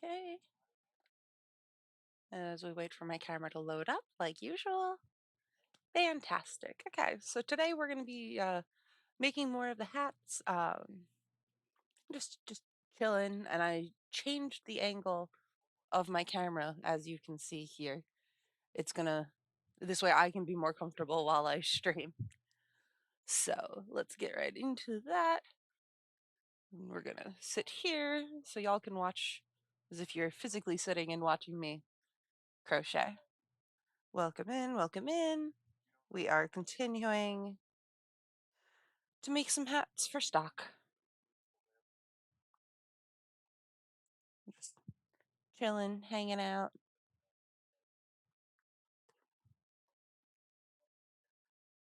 Okay. As we wait for my camera to load up, like usual. Fantastic. Okay, so today we're going to be making more of the hats. Just chilling, and I changed the angle of my camera, as you can see here. It's gonna this way I can be more comfortable while I stream. So let's get right into that. We're gonna sit here so y'all can watch as if you're physically sitting and watching me crochet. Welcome in, welcome in. We are continuing to make some hats for stock. Just chilling, hanging out,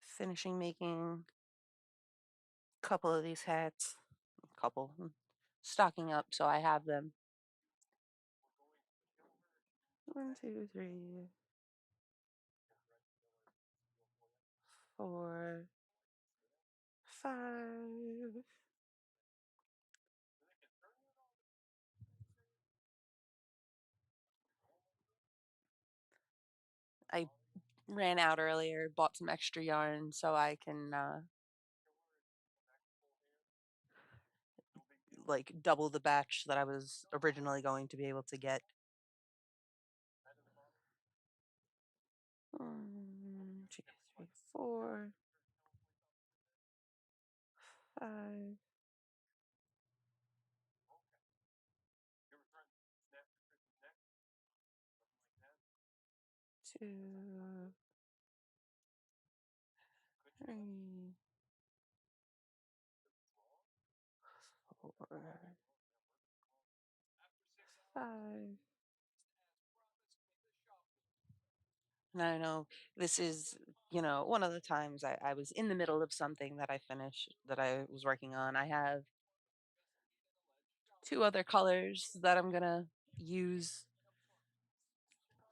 finishing making a couple of these hats. Stocking up so I have them. 1, 2, 3, 4, 5. I ran out earlier, bought some extra yarn so I can like double the batch that I was originally going to be able to get. 1, 2, 3, 4, 5. 2, 3, 4, 5. And I know this is, one of the times I was in the middle of something that I finished that I was working on. I have two other colors that I'm gonna use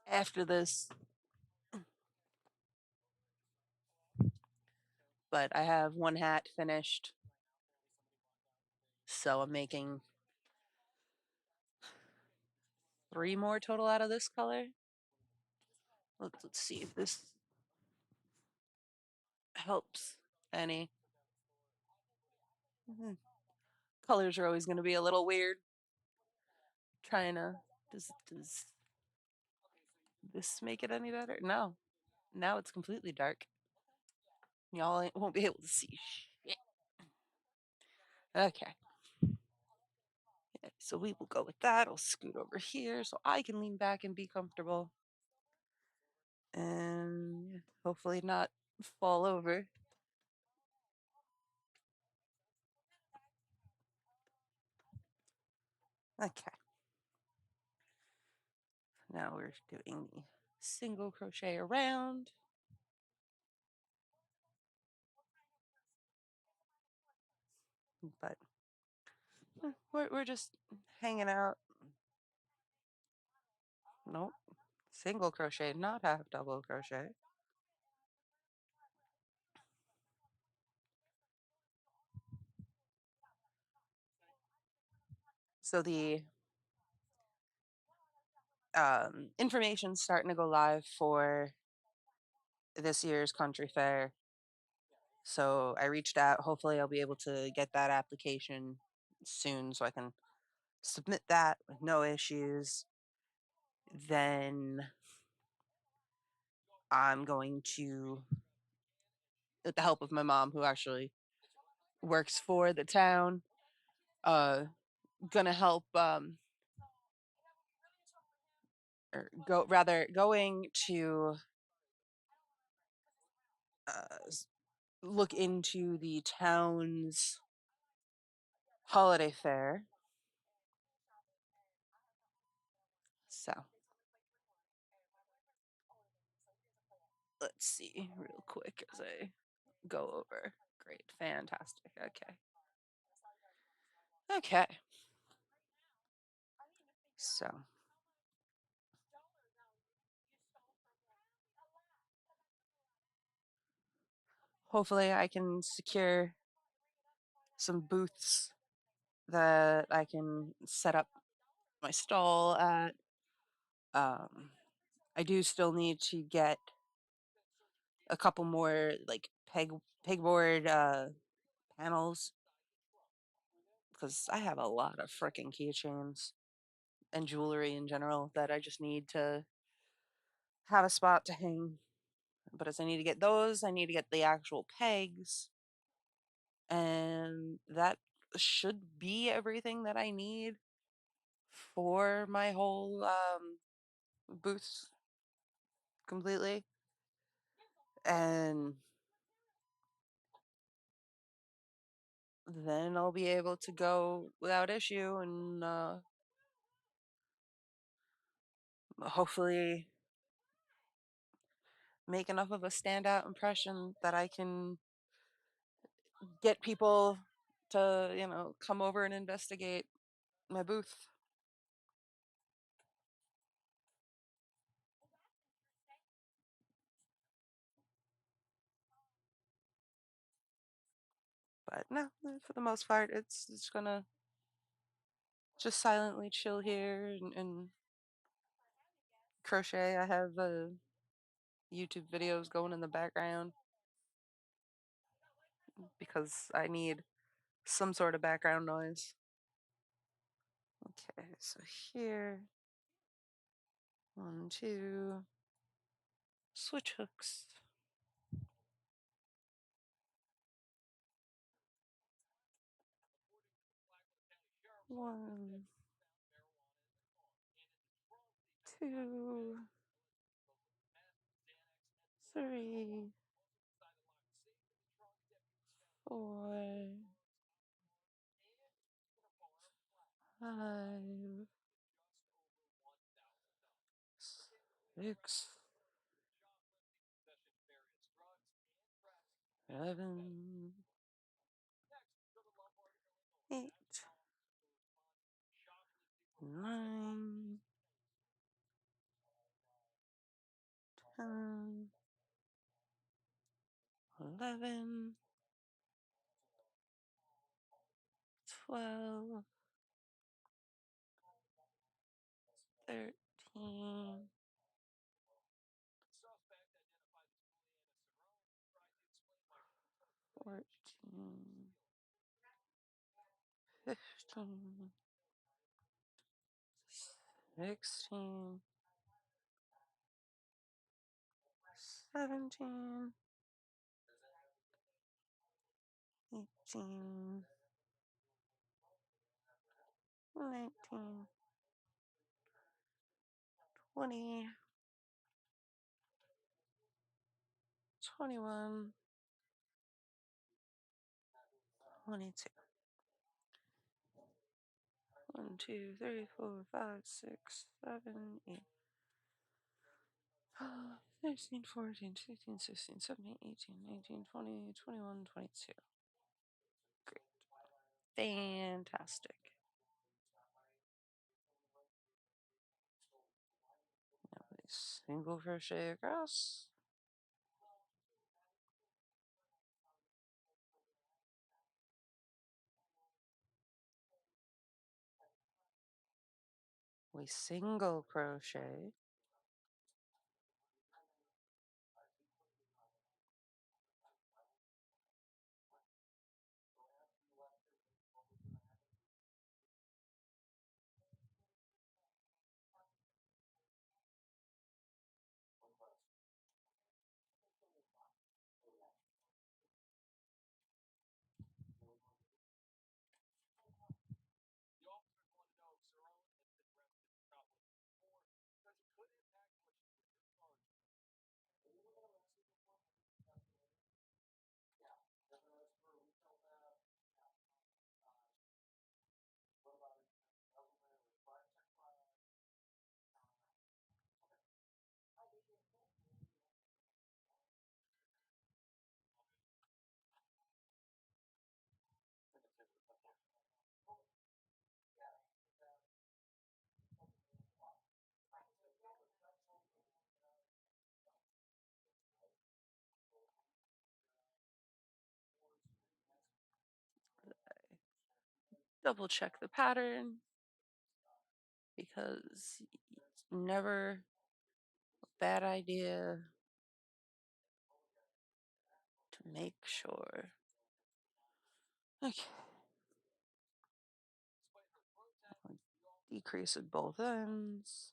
after this, but I have one hat finished, so I'm making three more total out of this color. Let's see if this helps any. Mhm. Colors are always going to be a little weird. Trying to does this make it any better? No. Now it's completely dark. Y'all won't be able to see shit. Okay. Yeah, so we will go with that. I'll scoot over here so I can lean back and be comfortable. And hopefully not fall over. Okay. Now we're doing the single crochet around. But we're just hanging out. Nope. Single crochet, not half double crochet. So the information's starting to go live for this year's country fair. So I reached out. Hopefully, I'll be able to get that application soon so I can submit that with no issues. Then I'm going to, with the help of my mom, who actually works for the town, uh, gonna help or going to look into the town's holiday fair. So let's see real quick as I go over. Great, fantastic. Okay. Okay. So hopefully I can secure some booths that I can set up my stall at. Um, I do still need to get a couple more like pegboard panels because I have a lot of freaking keychains and jewelry in general that I just need to have a spot to hang. But as I need to get those, I need to get the actual pegs, and that should be everything that I need for my whole booth completely. And then I'll be able to go without issue and hopefully make enough of a standout impression that I can get people to, come over and investigate my booth. But no, for the most part, it's just gonna just silently chill here and crochet. I have YouTube videos going in the background because I need some sort of background noise. Okay, so here, 1, 2, switch hooks. 1, 2, 3, 4, 5, 6, 7, 8, 9, 10, 11, 12, 13, 14, 15, 16, 17, 18, 19, 20, 21, 22. 1, 2, 3, 4, 5, 6, 7, 8, 13, 14, 15, 16, 17, 18, 19, 20, 21, 22. Great. Fantastic. Now a single crochet across. We single crochet. Double check the pattern. because it's never a bad idea to make sure. Okay, decrease at both ends.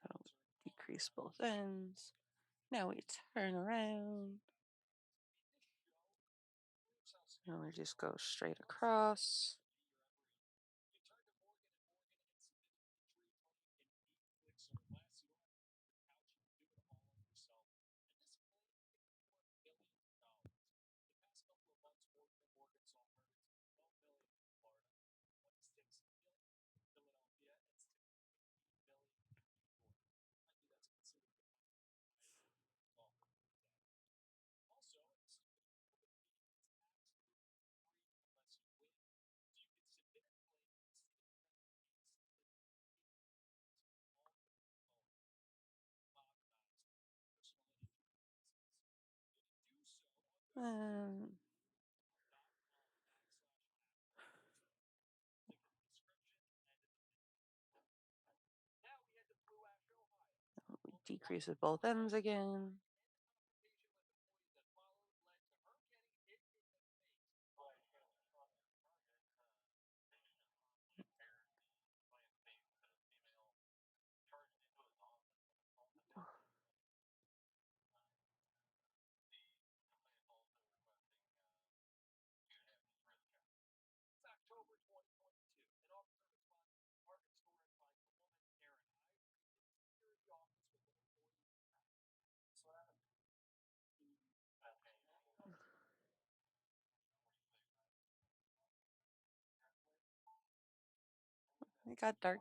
So decrease both ends. Now we turn around. And we just go straight across. Um, decrease at both ends again. It got dark.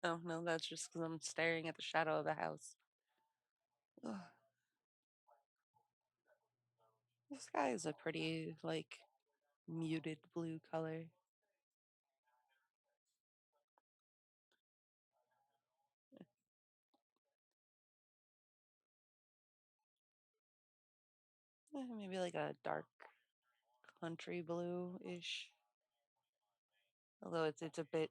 Oh, no, that's just because I'm staring at the shadow of the house. Ugh. The sky is a pretty, like, muted blue color. Maybe like a dark country blue-ish. Although it's a bit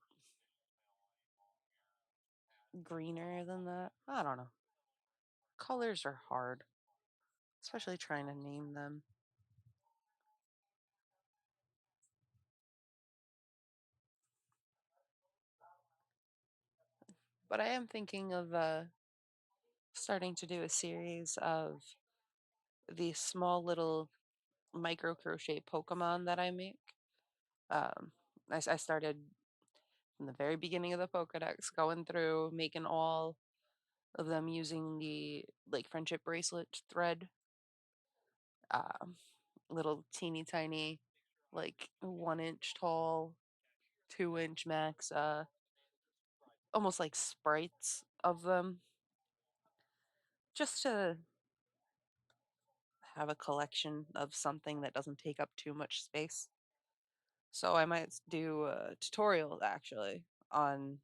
greener than that. I don't know. Colors are hard, especially trying to name them. But I am thinking of starting to do a series of these small little micro crochet Pokemon that I make. Um, I started from the very beginning of the Pokedex, going through making all of them using the like friendship bracelet thread. Um, Little teeny tiny, like 1 inch tall, 2 inch max, almost like sprites of them, just to have a collection of something that doesn't take up too much space. So I might do a tutorial actually on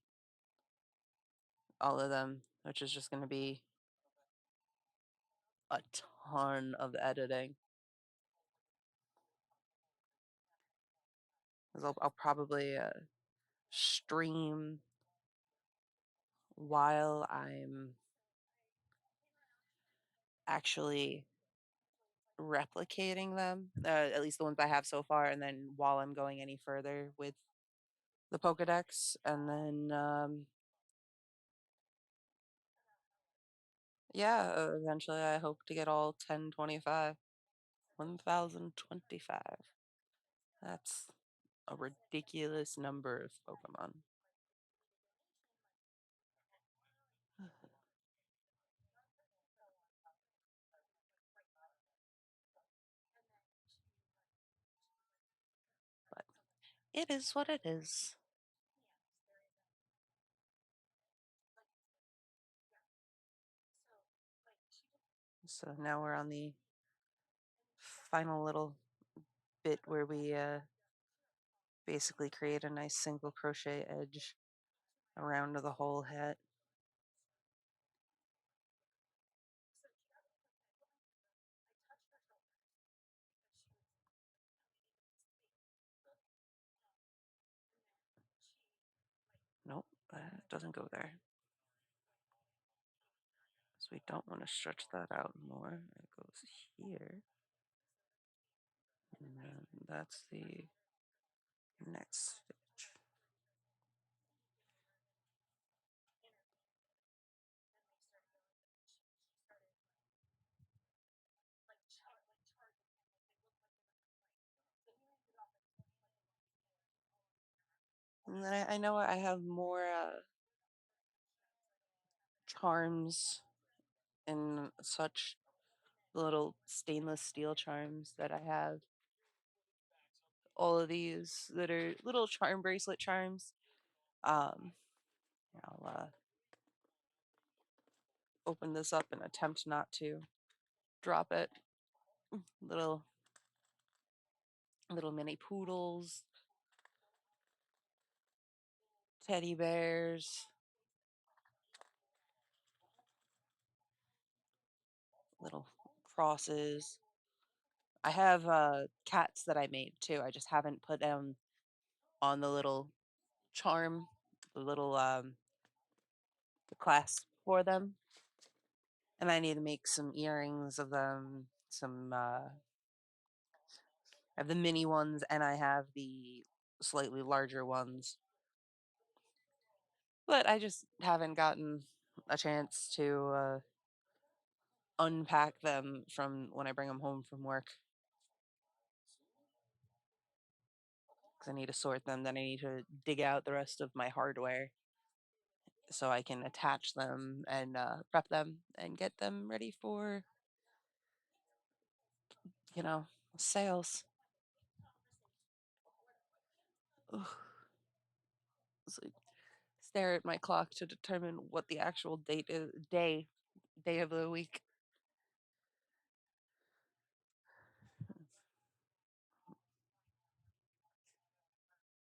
all of them, which is just going to be a ton of editing. 'Cause I'll probably stream while I'm actually replicating them, at least the ones I have so far, and then while I'm going any further with the Pokedex, and then Yeah, eventually I hope to get all 1025. 1025. That's a ridiculous number of Pokemon. But it is what it is. So now we're on the final little bit where we basically create a nice single crochet edge around the whole hat. Nope, that doesn't go there. So we don't want to stretch that out more. It goes here. And then that's the next stitch. And then I know I have more charms and such, little stainless steel charms that I have. All of these that are little charm bracelet charms. Um, I'll open this up and attempt not to drop it. Little mini poodles, teddy bears, little crosses. I have cats that I made too. I just haven't put them on the little charm, the little the clasp for them. And I need to make some earrings of them. Some I have the mini ones and I have the slightly larger ones. But I just haven't gotten a chance to unpack them from when I bring them home from work. Because I need to sort them. Then I need to dig out the rest of my hardware so I can attach them and prep them and get them ready for, you know, sales. Ugh. So stare at my clock to determine what the actual date is, day of the week.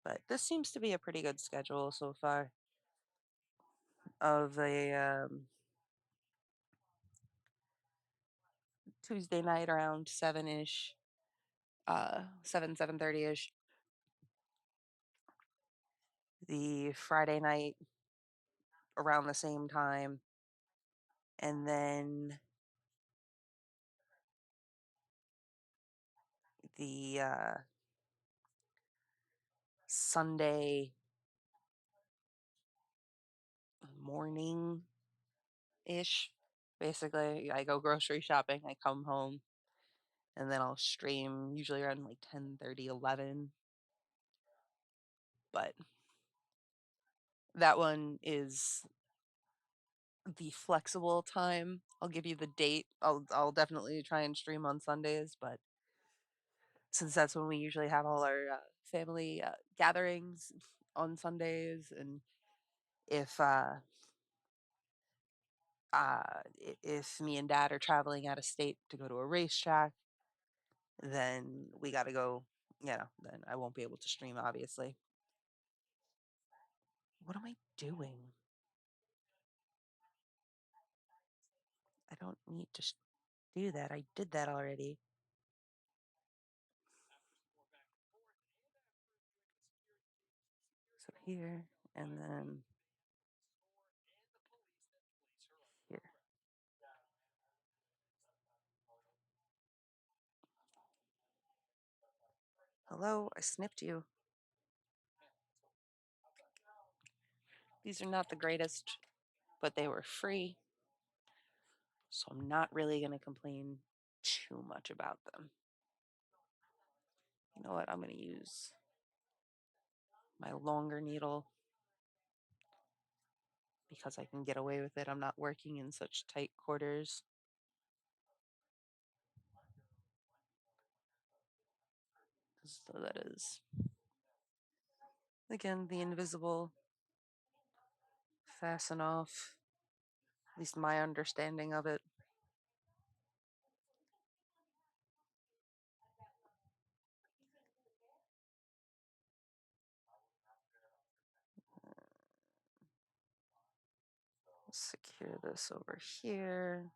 But this seems to be a pretty good schedule so far of a Tuesday night around 7-ish, 7:30ish. The Friday night around the same time, and then the Sunday morning ish. Basically, I go grocery shopping, I come home, and then I'll stream usually around like 10:30, 11. But that one is the flexible time. I'll give you the date. I'll definitely try and stream on Sundays, but since that's when we usually have all our family gatherings on Sundays, and if if me and dad are traveling out of state to go to a racetrack, then we got to go. Then I won't be able to stream, obviously. What am I doing? I don't need to do that. I did that already. So here, and then here. Hello, I snipped you. These are not the greatest, but they were free. So I'm not really going to complain too much about them. You know what? I'm going to use my longer needle because I can get away with it. I'm not working in such tight quarters. So that is, again, the invisible fasten off, at least my understanding of it. Secure this over here.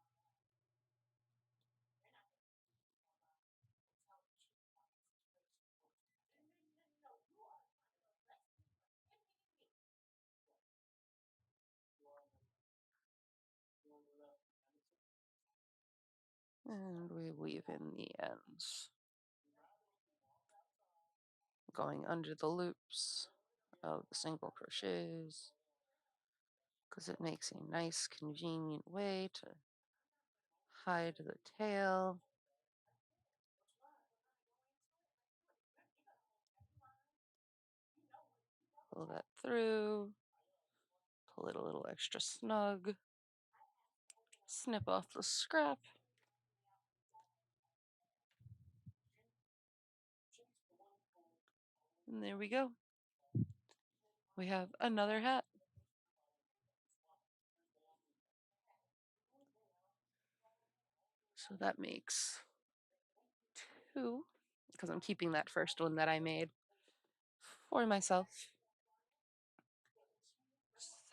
And we weave in the ends, going under the loops of the single crochets because it makes a nice, convenient way to hide the tail. Pull that through, pull it a little extra snug, snip off the scrap. And there we go. We have another hat. So that makes two, because I'm keeping that first one that I made for myself.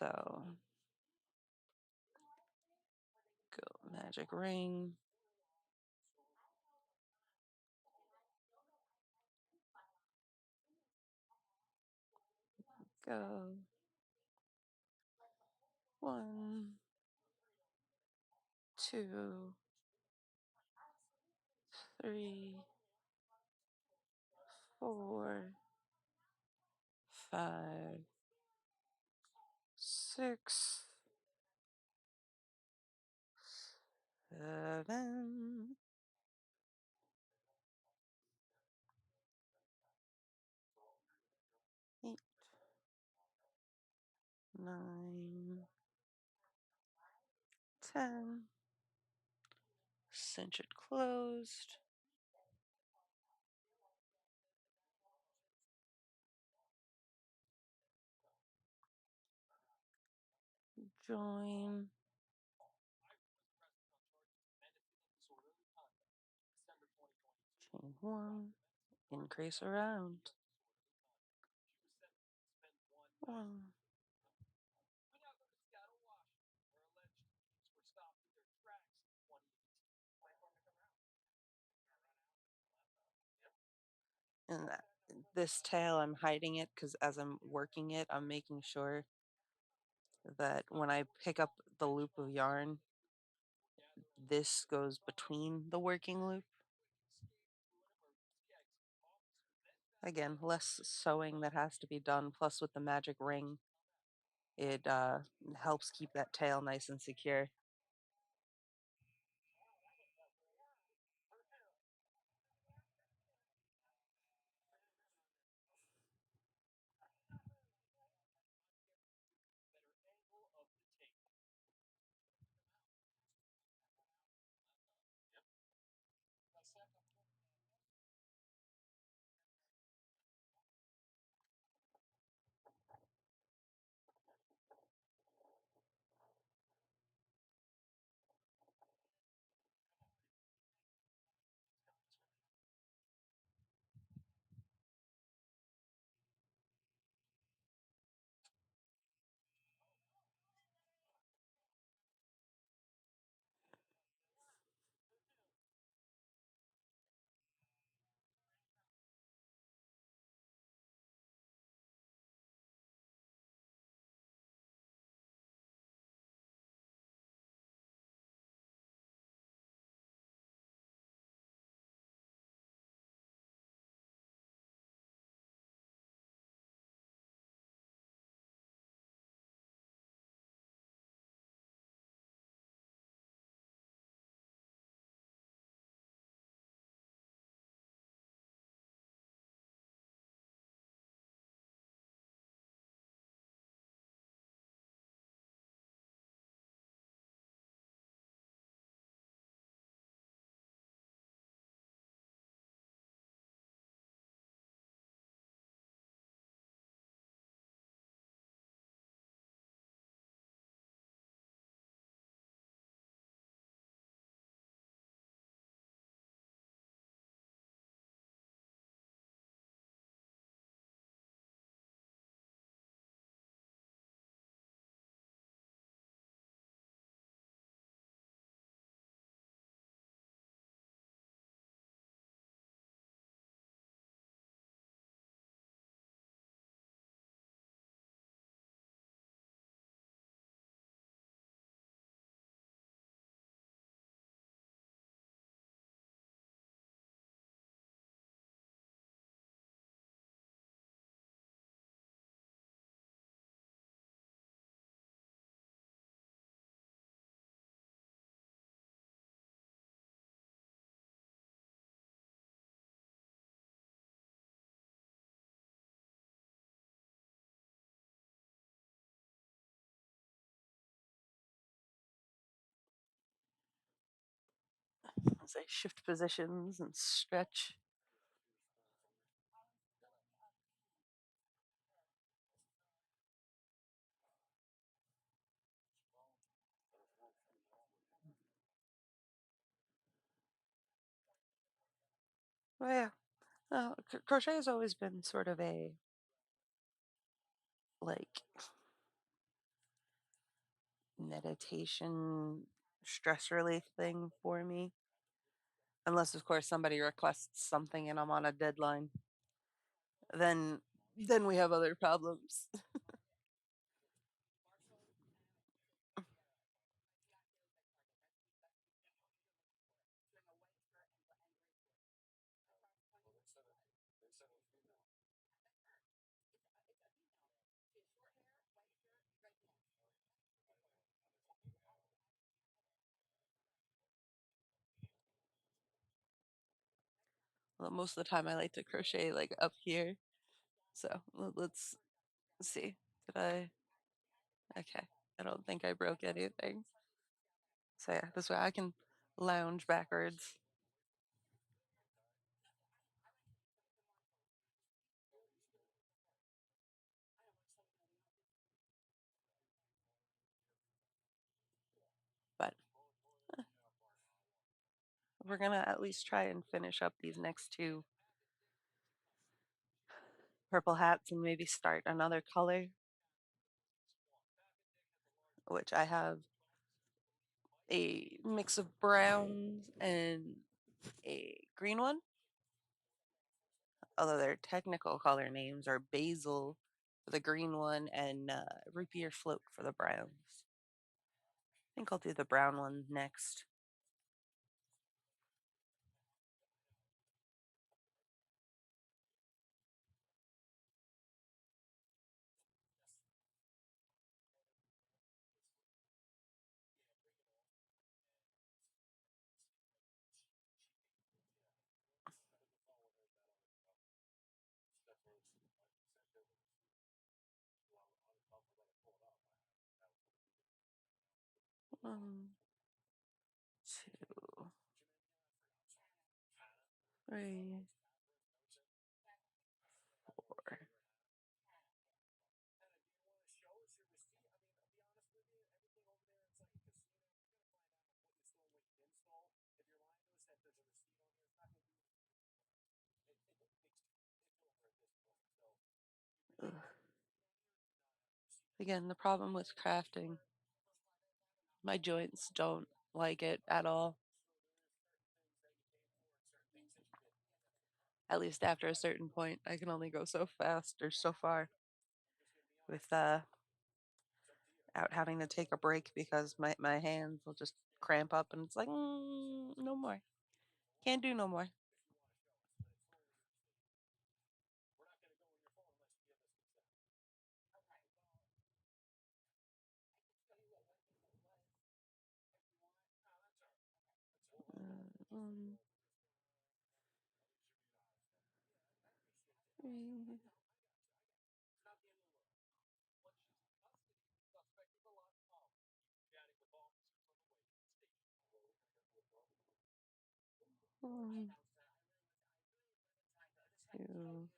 So go magic ring. Go. 1, 2, 3, 4, 5, 6, 7, 8, 9, 10. Cinch it closed. Join. Chain 1. Increase around. 1. And this tail, I'm hiding it because as I'm working it, I'm making sure that when I pick up the loop of yarn, this goes between the working loop. Again, less sewing that has to be done, plus with the magic ring, it helps keep that tail nice and secure. as I shift positions and stretch. Oh yeah, crochet has always been sort of a like meditation stress relief thing for me. Unless of course somebody requests something and I'm on a deadline. Then then we have other problems. Well, most of the time I like to crochet like up here. So let's see. Did I? Okay. I don't think I broke anything. So yeah, this way I can lounge backwards. But we're gonna at least try and finish up these next two purple hats and maybe start another color, which I have a mix of browns and a green one. Although their technical color names are basil for the green one and root beer float for the browns. I think I'll do the brown one next. One, two, three, four. Ugh. Again, the problem with crafting, my joints don't like it at all. At least after a certain point, I can only go so fast or so far with out having to take a break because my hands will just cramp up and it's like no more. Can't do no more. One, three, one, two.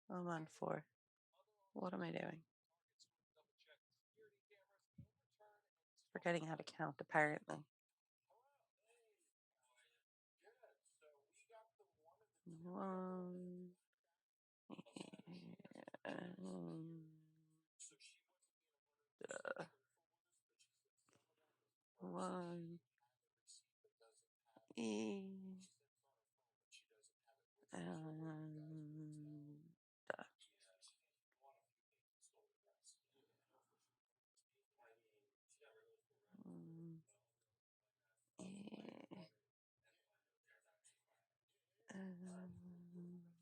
I'm on four. What am I doing? Forgetting how to count, apparently. One, and, one, E, and um, E,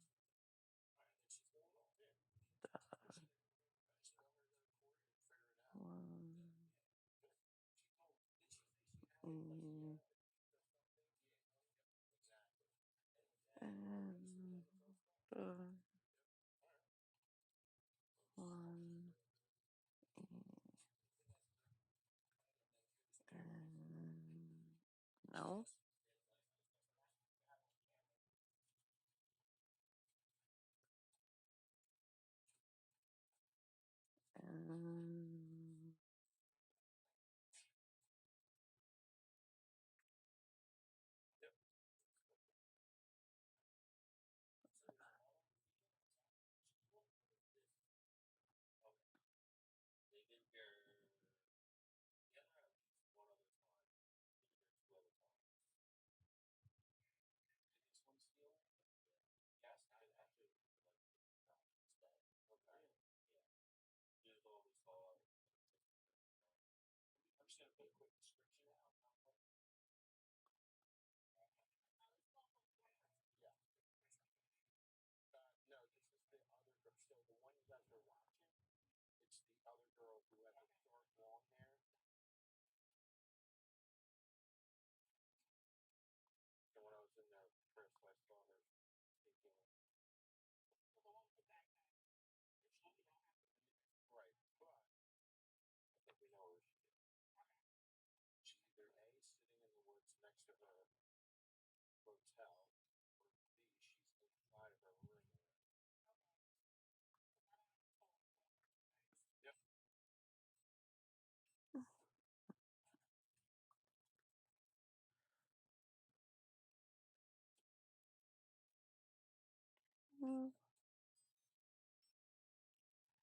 Two,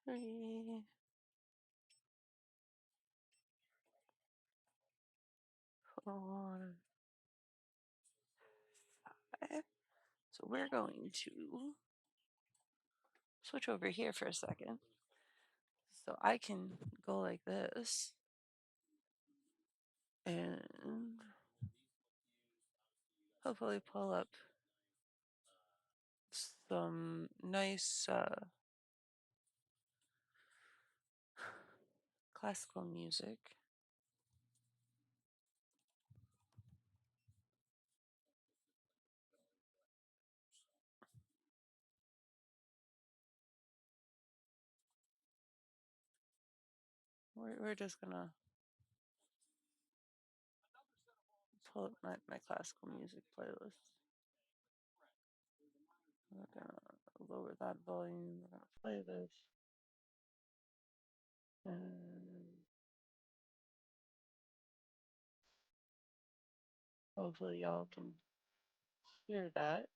three, 4, 5. So we're going to switch over here for a second. So I can go like this and hopefully pull up some nice classical music. We're just gonna pull up my classical music playlist. We're gonna lower that volume. We're gonna play this. And hopefully y'all can hear that.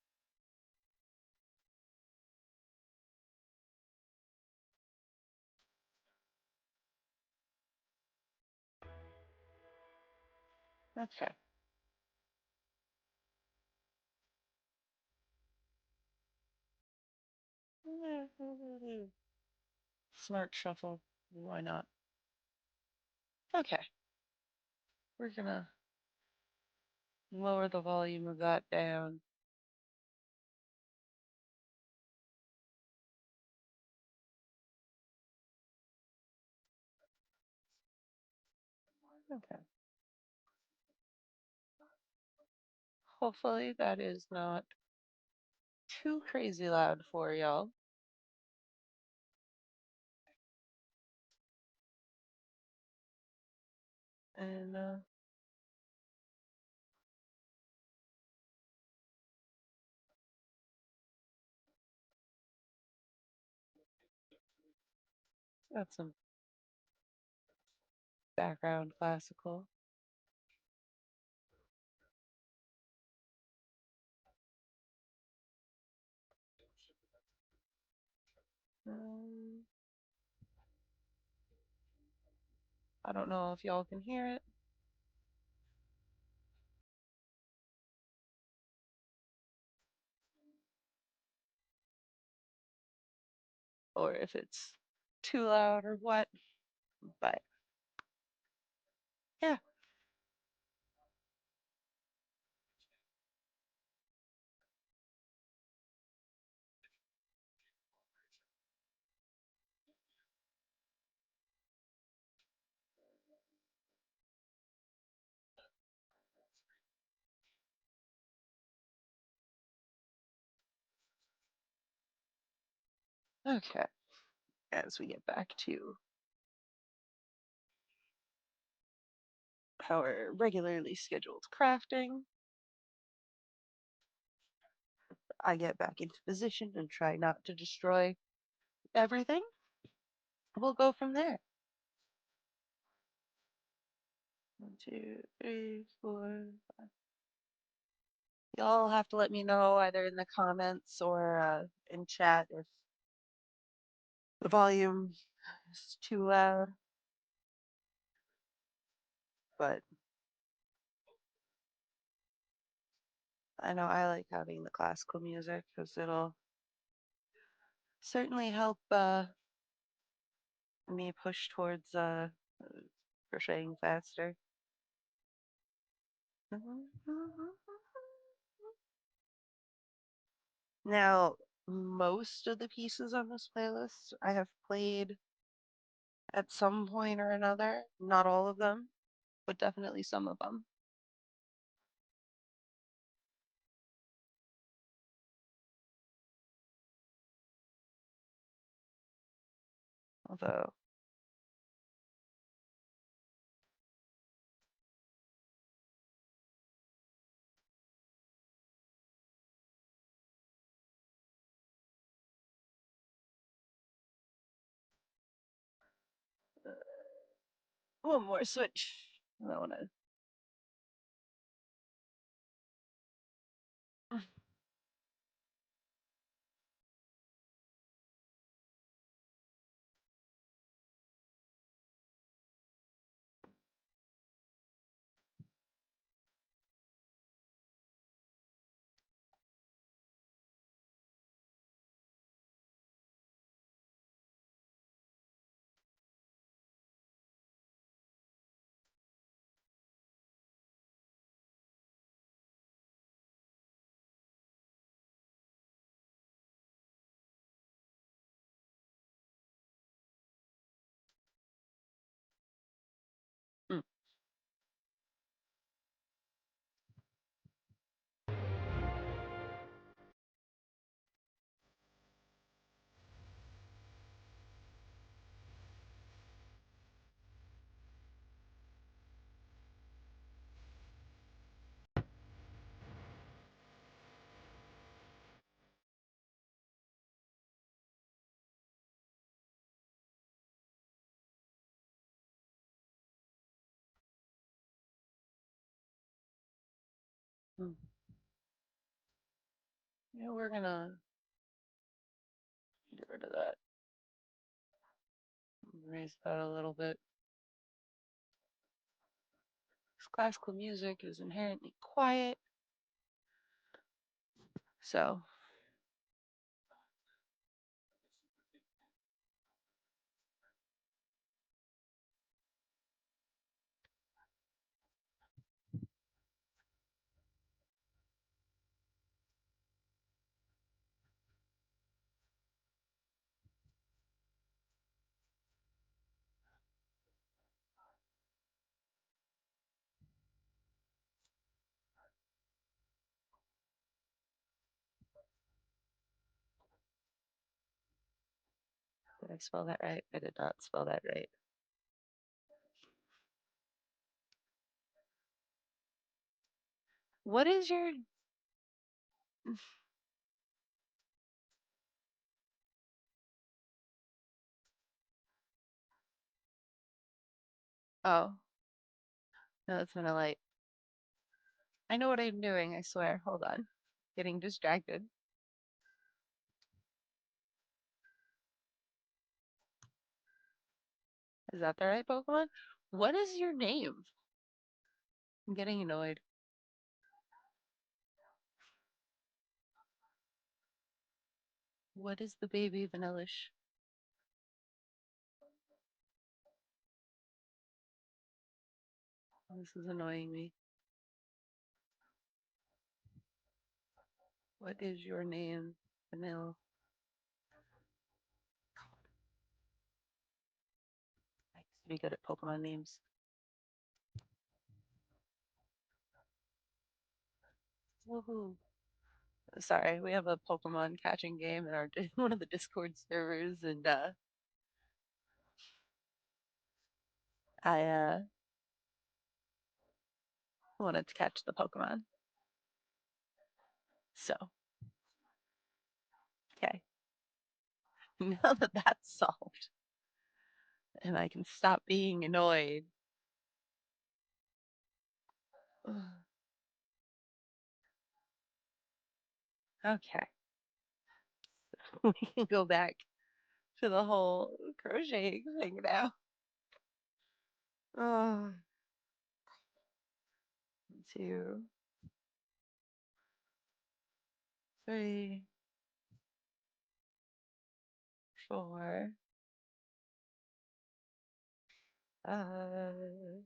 Okay. Smart shuffle. Why not? Okay. We're gonna lower the volume of that down. Okay. Hopefully that is not too crazy loud for y'all. And got some background classical. Um, I don't know if y'all can hear it or if it's too loud or what, but yeah. Okay. As we get back to our regularly scheduled crafting, I get back into position and try not to destroy everything. We'll go from there. 1, 2, 3, 4. Y'all have to let me know either in the comments or in chat if the volume is too loud. But I know I like having the classical music because it'll certainly help me push towards crocheting faster. Now, most of the pieces on this playlist I have played at some point or another. Not all of them, but definitely some of them. Although, one more switch. I want to. Mm. Yeah, we're gonna get rid of that. Raise that a little bit. Classical music is inherently quiet, so did I spell that right? I did not spell that right. What is your Oh, no, that's been a light. I know what I'm doing, I swear. Hold on. Getting distracted. Is that the right Pokemon? What is your name? I'm getting annoyed. What is the baby Vanillish? This is annoying me. What is your name, Vanilla? I used to be good at Pokemon names. Woohoo. Sorry, we have a Pokemon catching game in our one of the Discord servers, and I wanted to catch the Pokemon. So, okay. Now that that's solved, and I can stop being annoyed. Okay. We can go back to the whole crocheting thing now. Oh, 2, 3, 4, 5.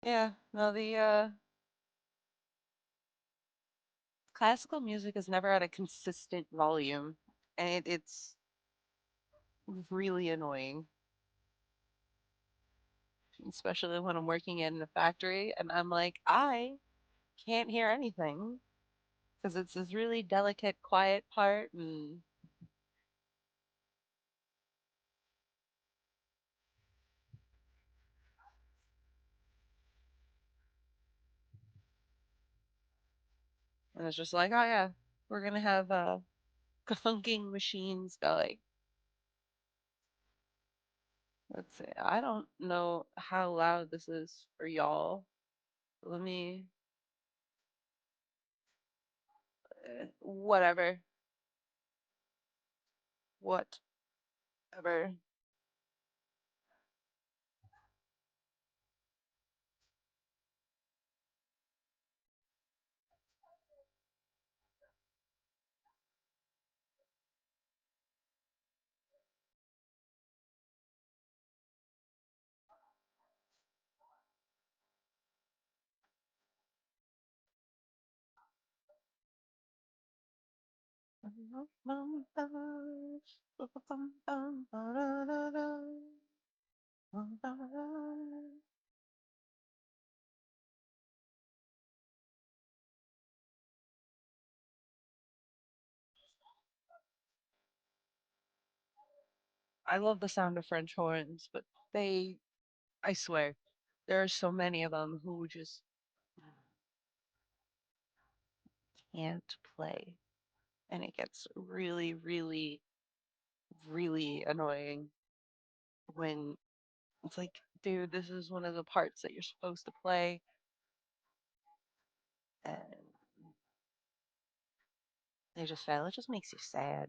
Yeah, no, the classical music is never at a consistent volume, and it's really annoying, especially when I'm working in a factory and I'm like, I can't hear anything because it's this really delicate, quiet part, and it's just like, oh yeah, we're gonna have clunking machines going. Let's see. I don't know how loud this is for y'all. Let me, whatever, whatever. I love the sound of French horns, but they, I swear, there are so many of them who just can't play. And it gets really, really, really annoying when it's like Dude, this is one of the parts that you're supposed to play, and they just fail. It just makes you sad.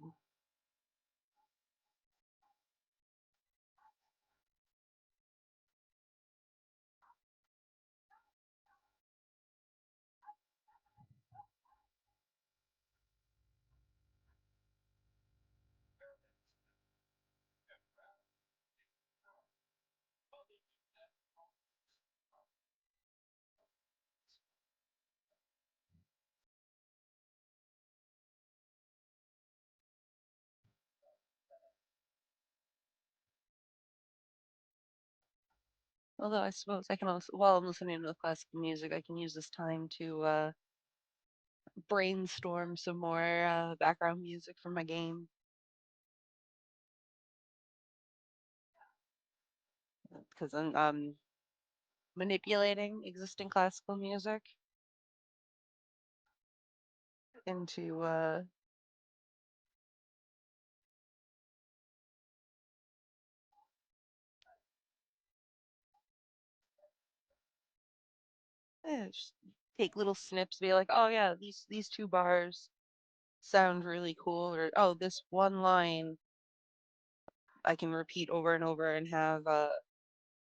Although I suppose I can also, while I'm listening to the classical music, I can use this time to brainstorm some more background music for my game because I'm manipulating existing classical music into just take little snips, be like, oh yeah, these two bars sound really cool, or oh, this one line I can repeat over and over and have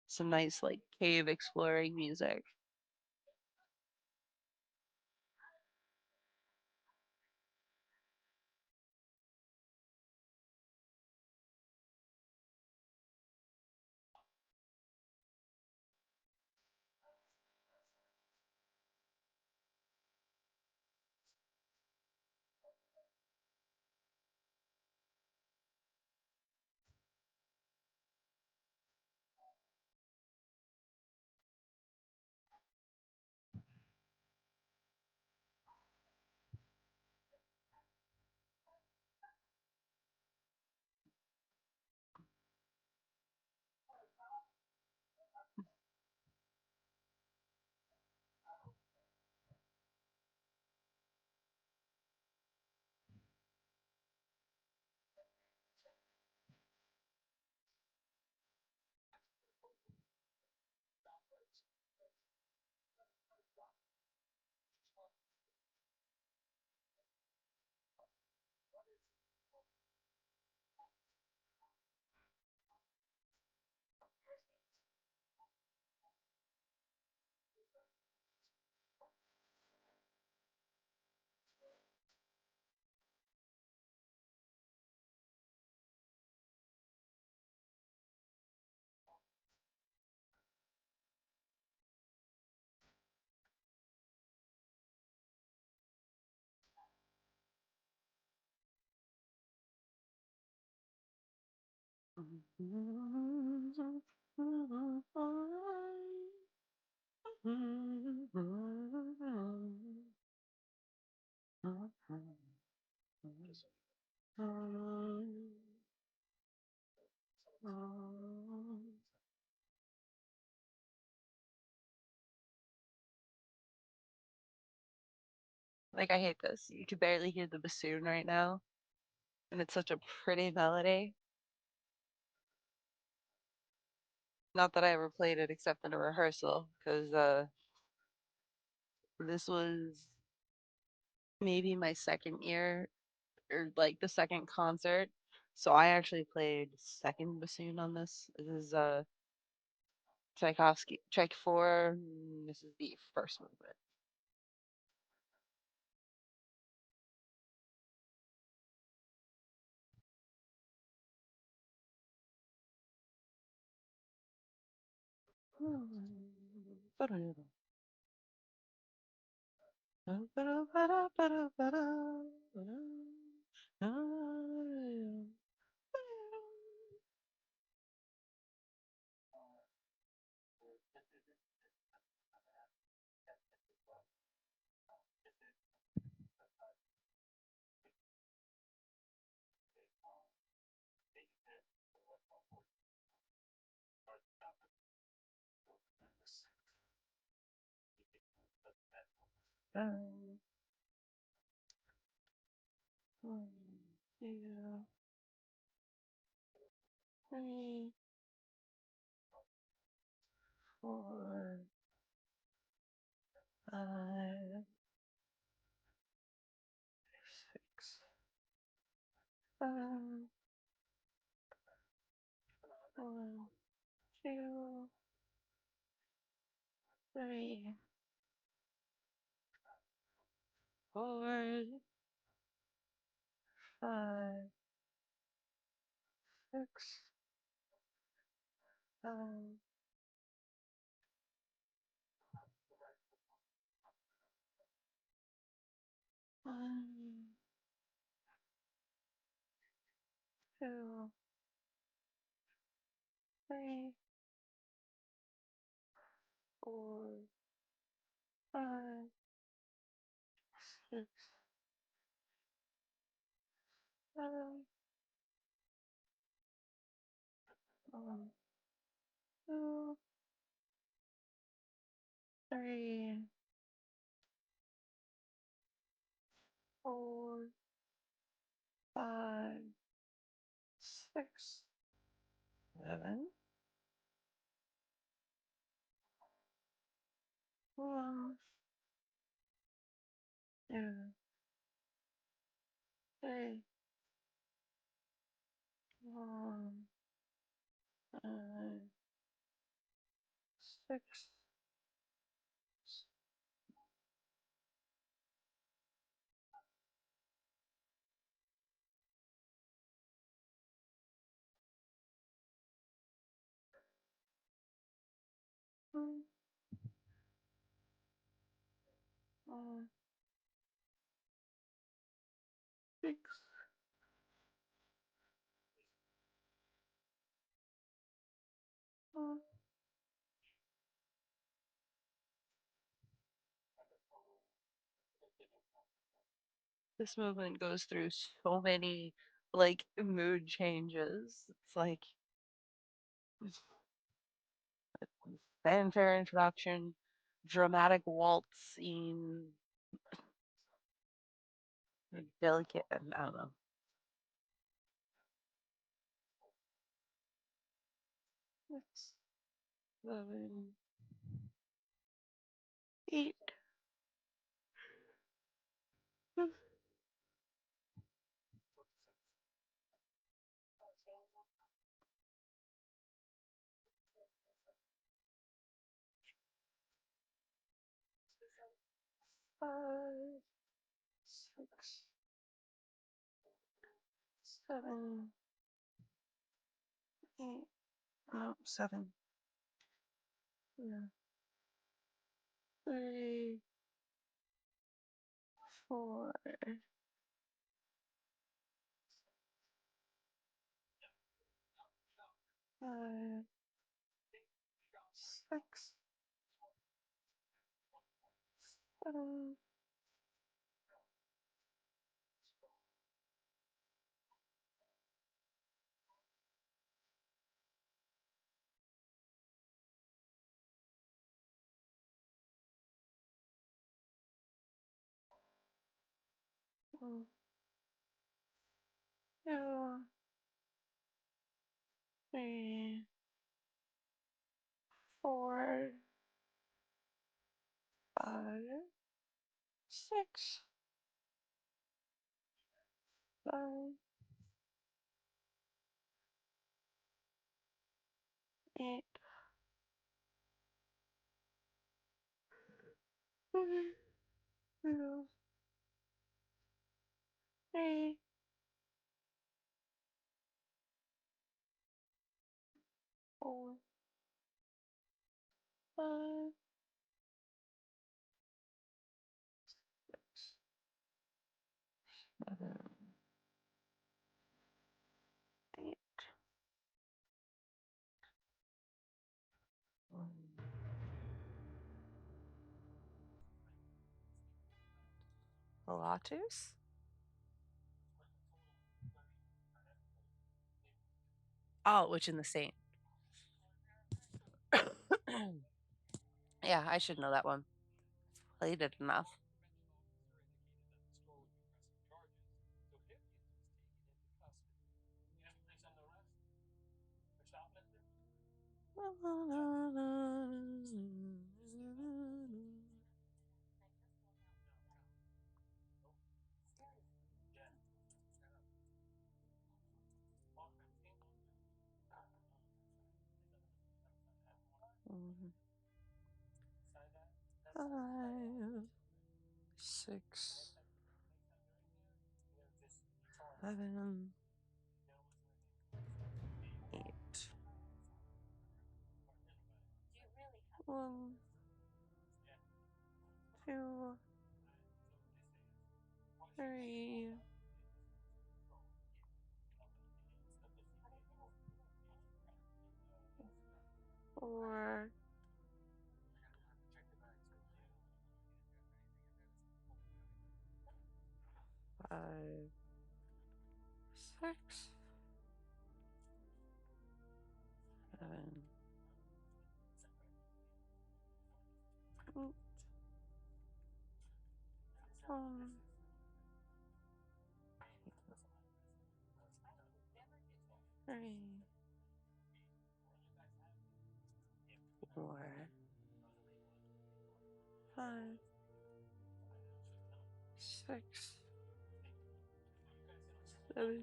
some nice like cave exploring music. Like I hate this. You can barely hear the bassoon right now, and it's such a pretty melody. Not that I ever played it except in a rehearsal, because this was maybe my second year or like the second concert. So I actually played second bassoon on this. This is Tchaikovsky, Tchaik 4. This is the first movement. One, two, three. 4, 5, 6, 5, 1, 2, 3, 4, 5, 6, 5, 1, 2, 3, 4, 5, 6, 7, 1, 2, 3, 4, 5, 6, 7, 1, 2, 3, 1, 5, 6, 1, 6. This movement goes through so many like mood changes. It's like fanfare introduction, dramatic waltz scene, delicate, and I don't know. 6, 7, 8. 5, 6, 7, 8. No, 7. Yeah. 3, 4, 5, 6, 7. 1, 2, 3, 4, 5, 6, 7, 8, 1, 2, 3, 4, 5, 7, 8. Pilates? Oh, which in the Saint. Yeah, I should know that one. Played it enough. 5, 6, 7, 8. 1, 2, 3, 4, 5, 6, 7, 8, 1, 3, 4, 5, 6, 7,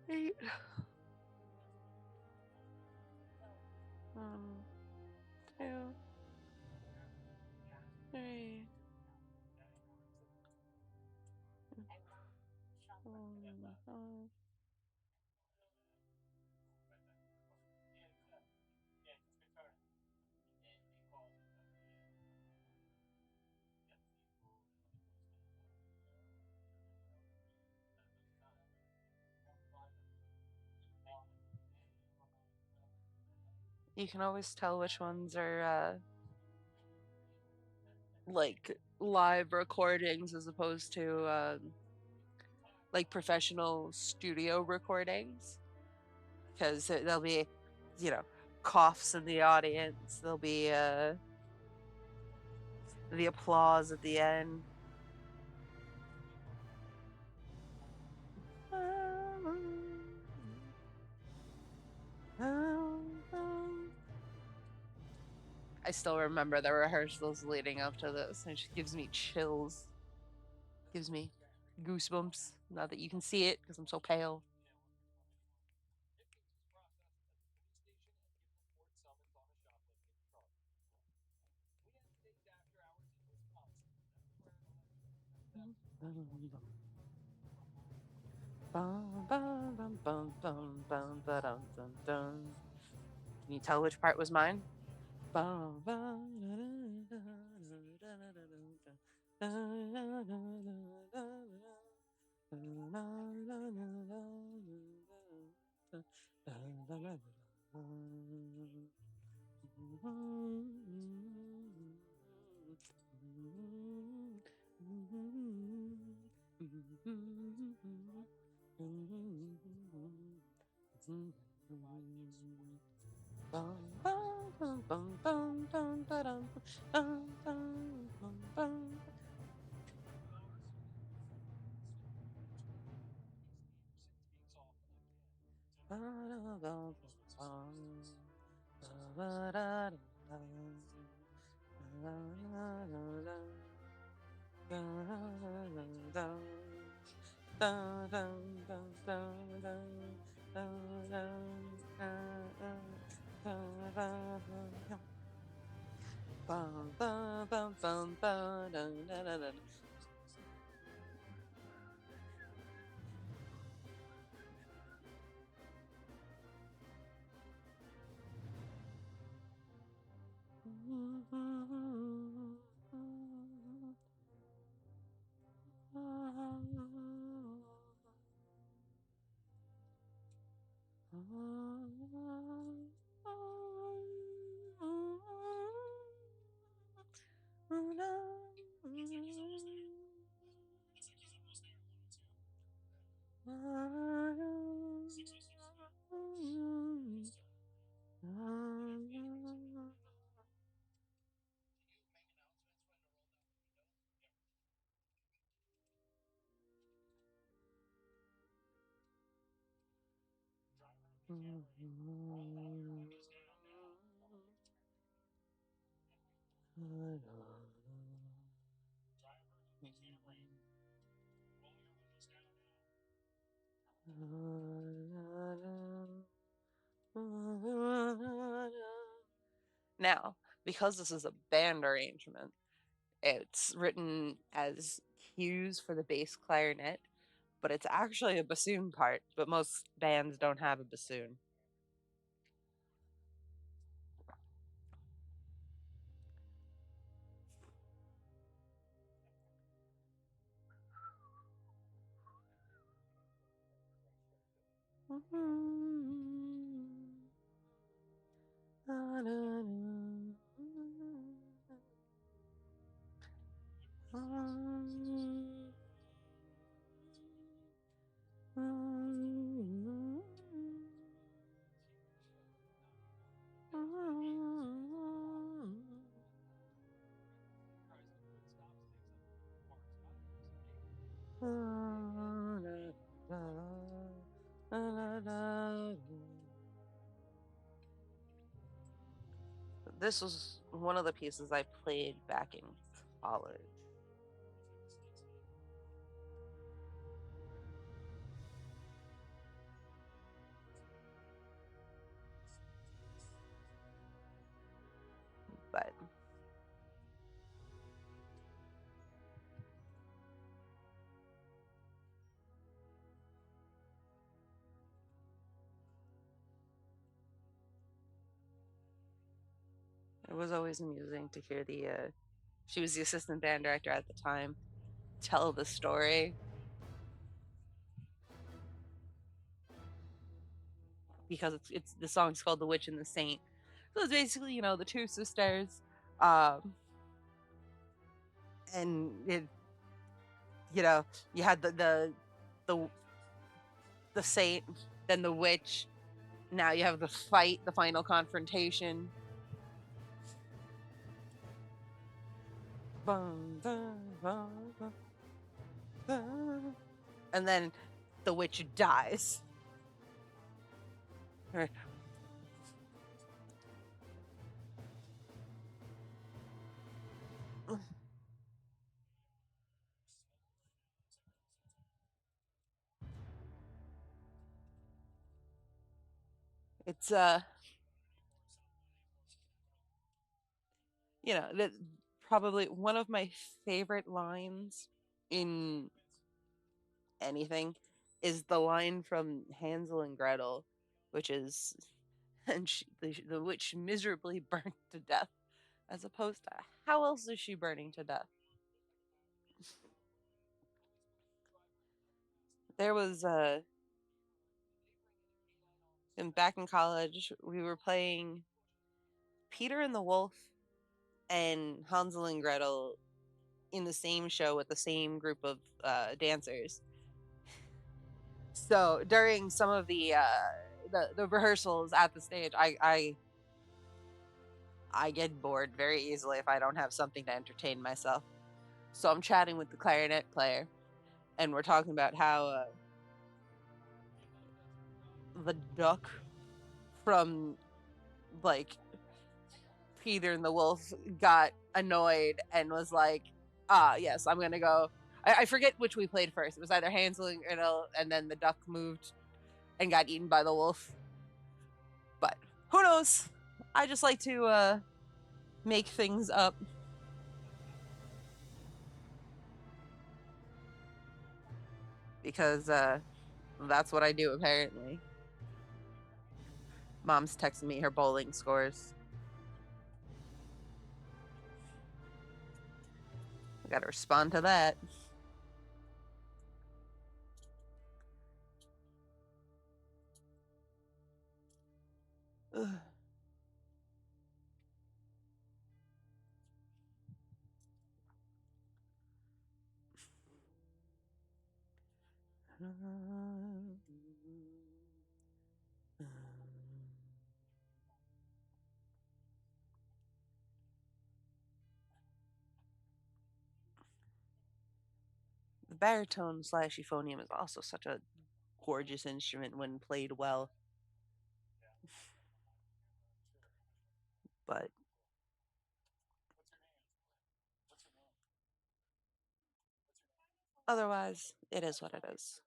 8. 1, 2, 3, 4, 5. You can always tell which ones are like live recordings as opposed to like professional studio recordings, because there'll be, you know, coughs in the audience. There'll be the applause at the end. I still remember the rehearsals leading up to this, and it just gives me chills. Gives me goosebumps. Not that you can see it because I'm so pale. Can you tell which part was mine? Now, because this is a band arrangement, it's written as cues for the bass clarinet, but it's actually a bassoon part, but most bands don't have a bassoon. This was one of the pieces I played back in college. But it was always amusing to hear she was the assistant band director at the time, tell the story because it's the song's called "The Witch and the Saint." So it's basically, the two sisters, um, and you had the the saint, then the witch. Now you have the fight, the final confrontation. And then the witch dies. It's that probably one of my favorite lines in anything is the line from Hansel and Gretel, which is, and the witch miserably burnt to death, as opposed to how else is she burning to death? There was back in college, we were playing Peter and the Wolf and Hansel and Gretel in the same show with the same group of dancers. So during some of the rehearsals at the stage, I get bored very easily if I don't have something to entertain myself. So I'm chatting with the clarinet player, and we're talking about how the duck from like Peter and the Wolf got annoyed and was like, yes, I'm gonna go. I forget which we played first. It was either Hansel and Gretel, and then the duck moved and got eaten by the wolf. But who knows? I just like to make things up. Because that's what I do, apparently. Mom's texting me her bowling scores. I gotta respond to that. Ugh. The baritone slash euphonium is also such a gorgeous instrument when played well. But otherwise, it is what it is.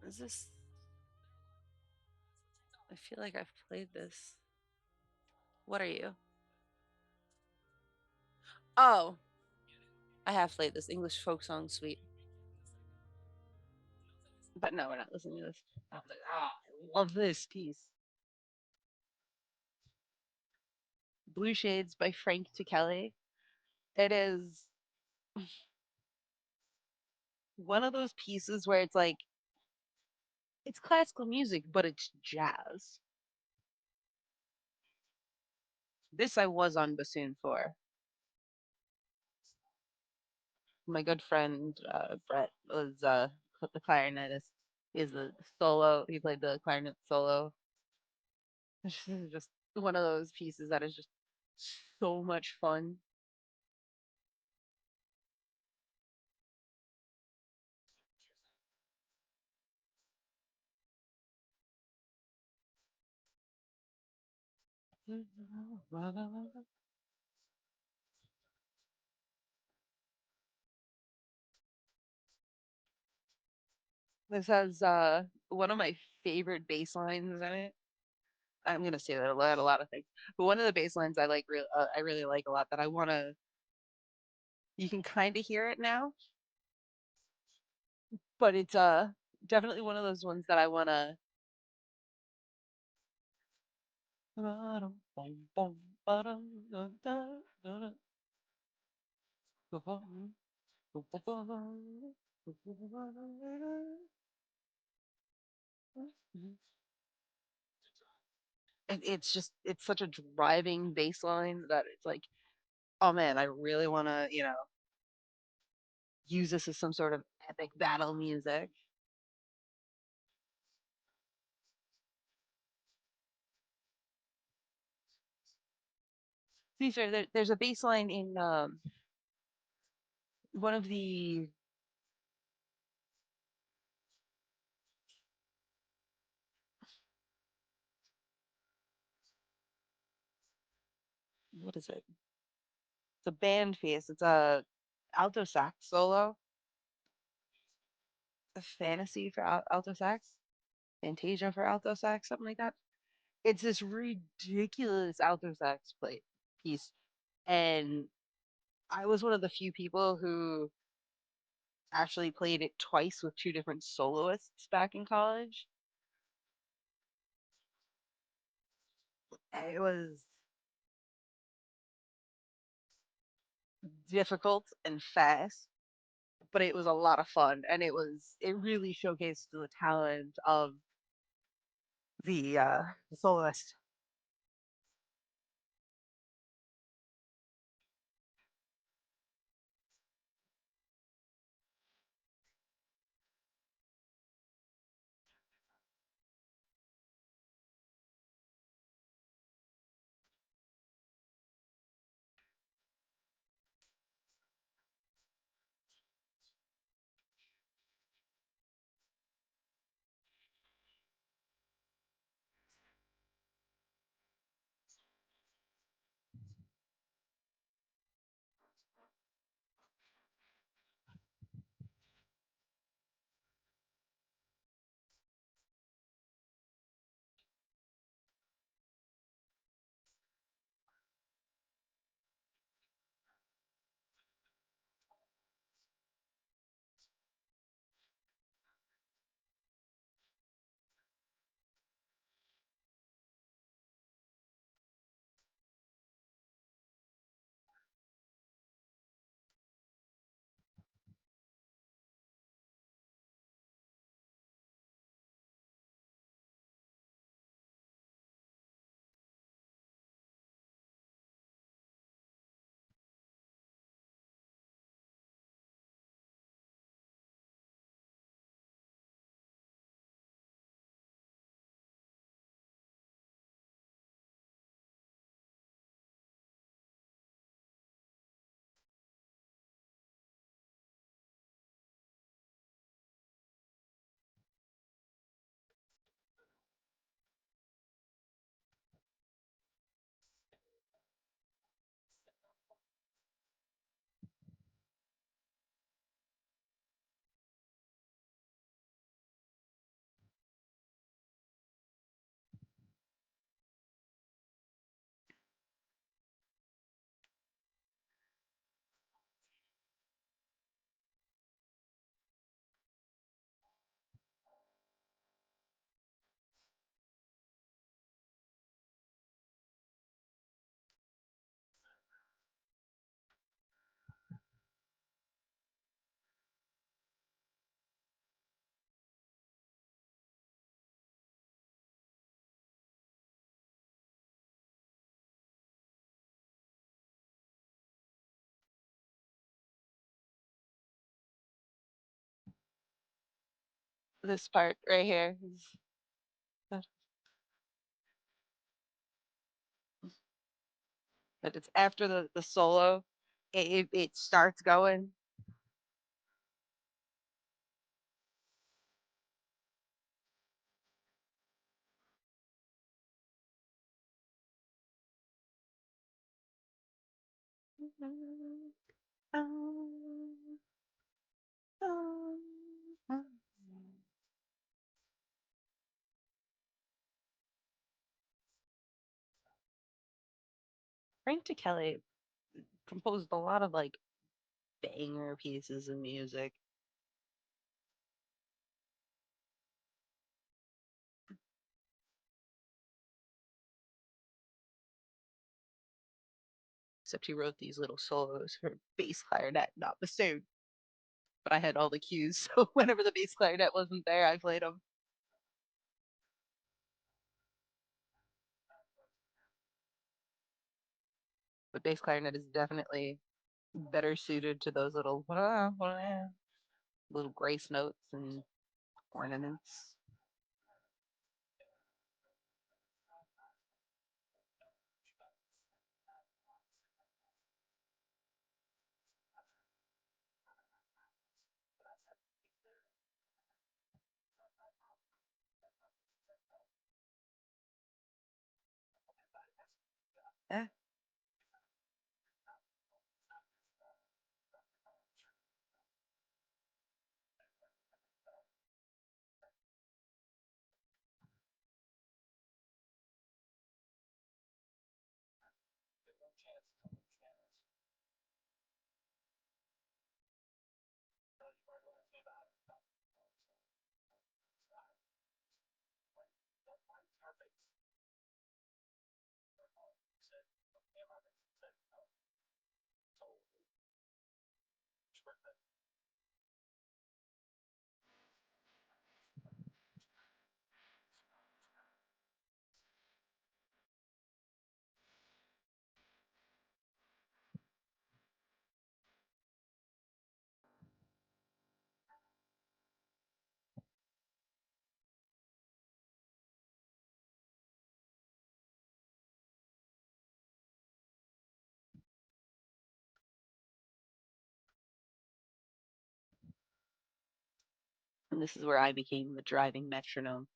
Is this? I feel like I've played this. What are you? Oh, I have played this English folk song suite. But no, we're not listening to this. I was like, ah, I love this piece. Blue Shades by Frank Kelly. It is one of those pieces where it's like it's classical music, but it's jazz. This I was on bassoon for. My good friend Brett was the clarinetist. He's the solo. He played the clarinet solo. This is just one of those pieces that is just so much fun. This has one of my favorite bass lines in it. I'm gonna say that a lot of things, but one of the bass lines I really like a lot that I wanna. You can kind of hear it now, but it's definitely one of those ones that I wanna. It's just it's such a driving bass line that it's like, oh man, I really want to, use this as some sort of epic battle music. To be fair, there's a bass line in one of the what is it? It's a band piece. It's a alto sax solo, a fantasy for alto sax, Fantasia for alto sax, something like that. It's this ridiculous alto sax play piece, and I was one of the few people who actually played it twice with two different soloists back in college. It was difficult and fast, but it was a lot of fun, and it really showcased the talent of the soloist. This part right here. But it's after the solo, it starts going. Frank Kelly composed a lot of like banger pieces of music. Except he wrote these little solos for bass clarinet, not bassoon. But I had all the cues, so whenever the bass clarinet wasn't there, I played them. But bass clarinet is definitely better suited to those little grace notes and ornaments. Eh. And this is where I became the driving metronome.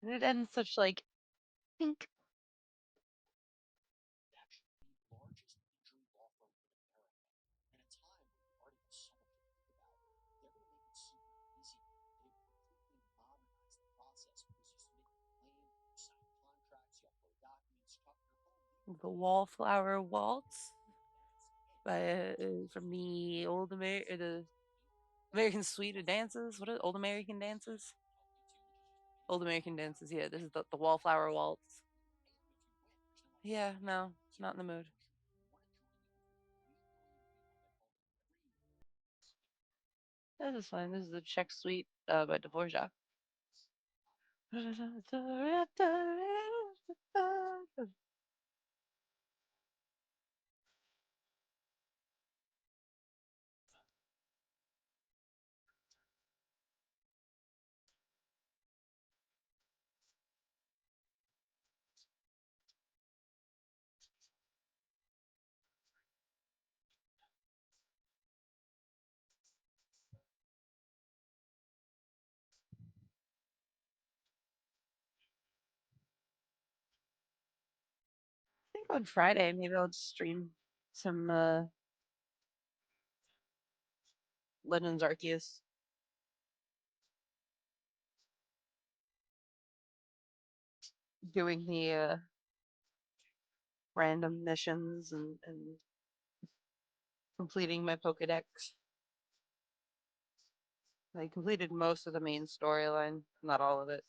And it ends such like pink. The Wallflower Waltz by from the the American Suite of Dances. What are Old American Dances? Old American Dances. Yeah, this is the Wallflower Waltz. Yeah, no, not in the mood. This is fine. This is the Czech Suite by Dvorak. I think on Friday maybe I'll stream some Legends Arceus, doing the random missions and completing my Pokedex. I completed most of the main storyline, not all of it.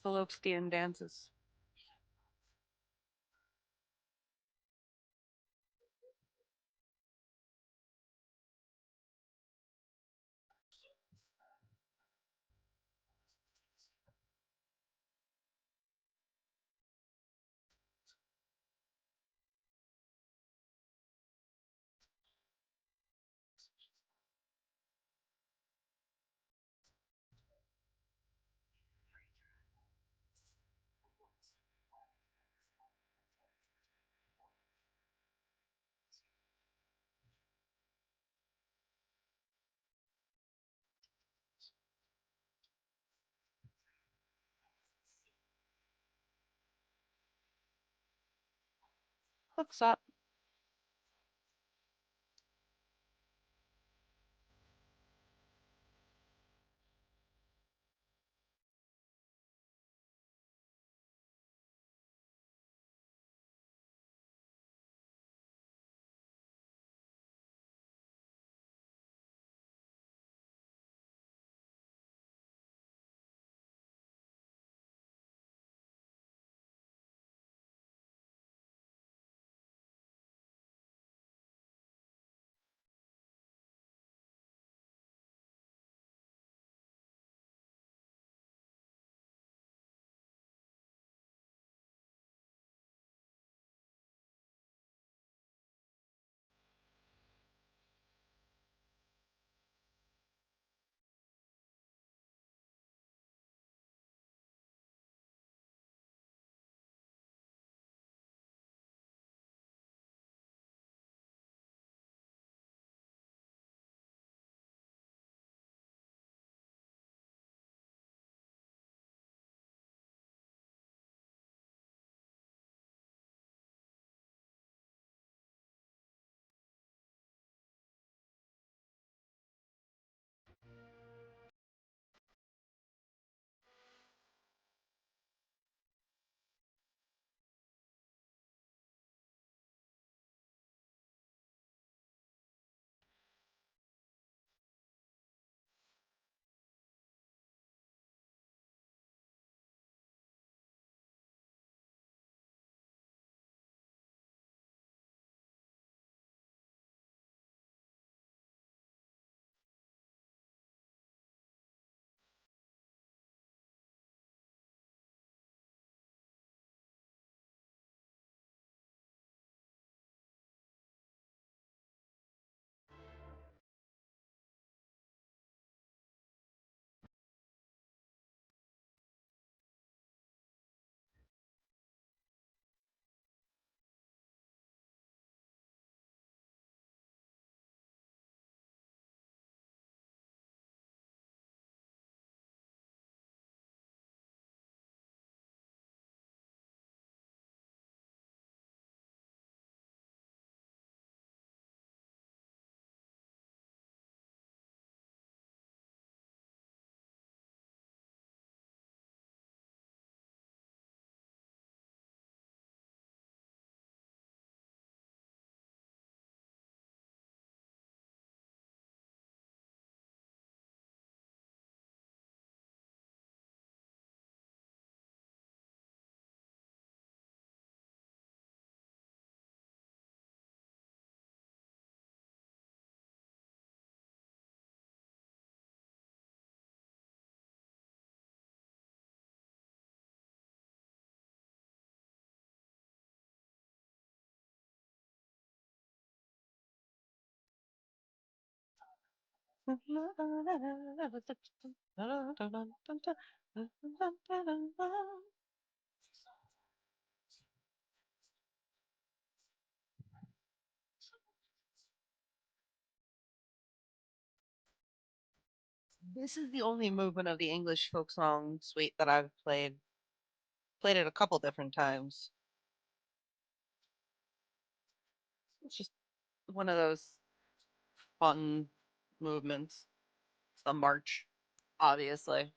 Philippian dances. Hooks up. This is the only movement of the English folk song suite that I've played. Played it a couple different times. It's just one of those fun movements. It's the march, obviously.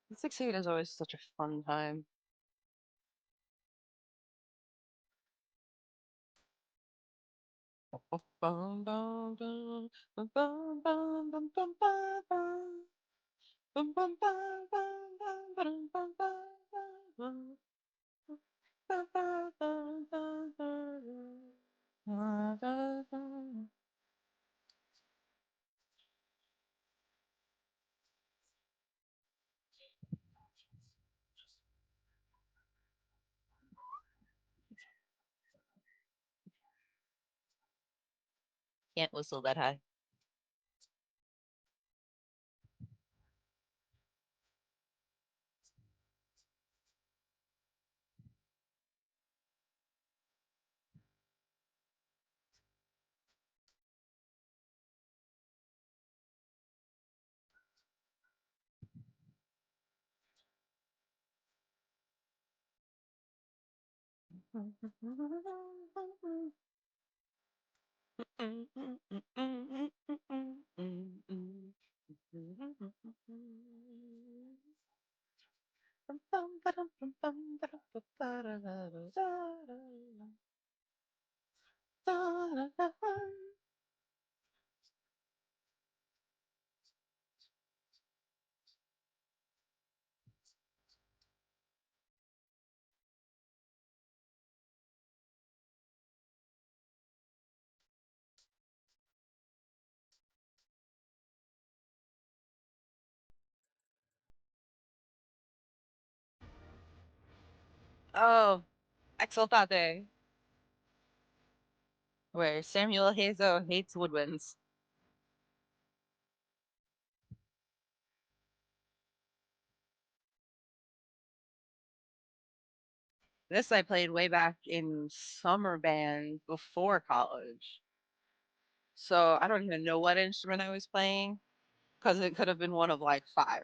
The 6/8 is always such a fun time. Can't whistle that high. Oh, Exultate, where Samuel Hazo hates woodwinds. This I played way back in summer band before college. So I don't even know what instrument I was playing because it could have been one of like five.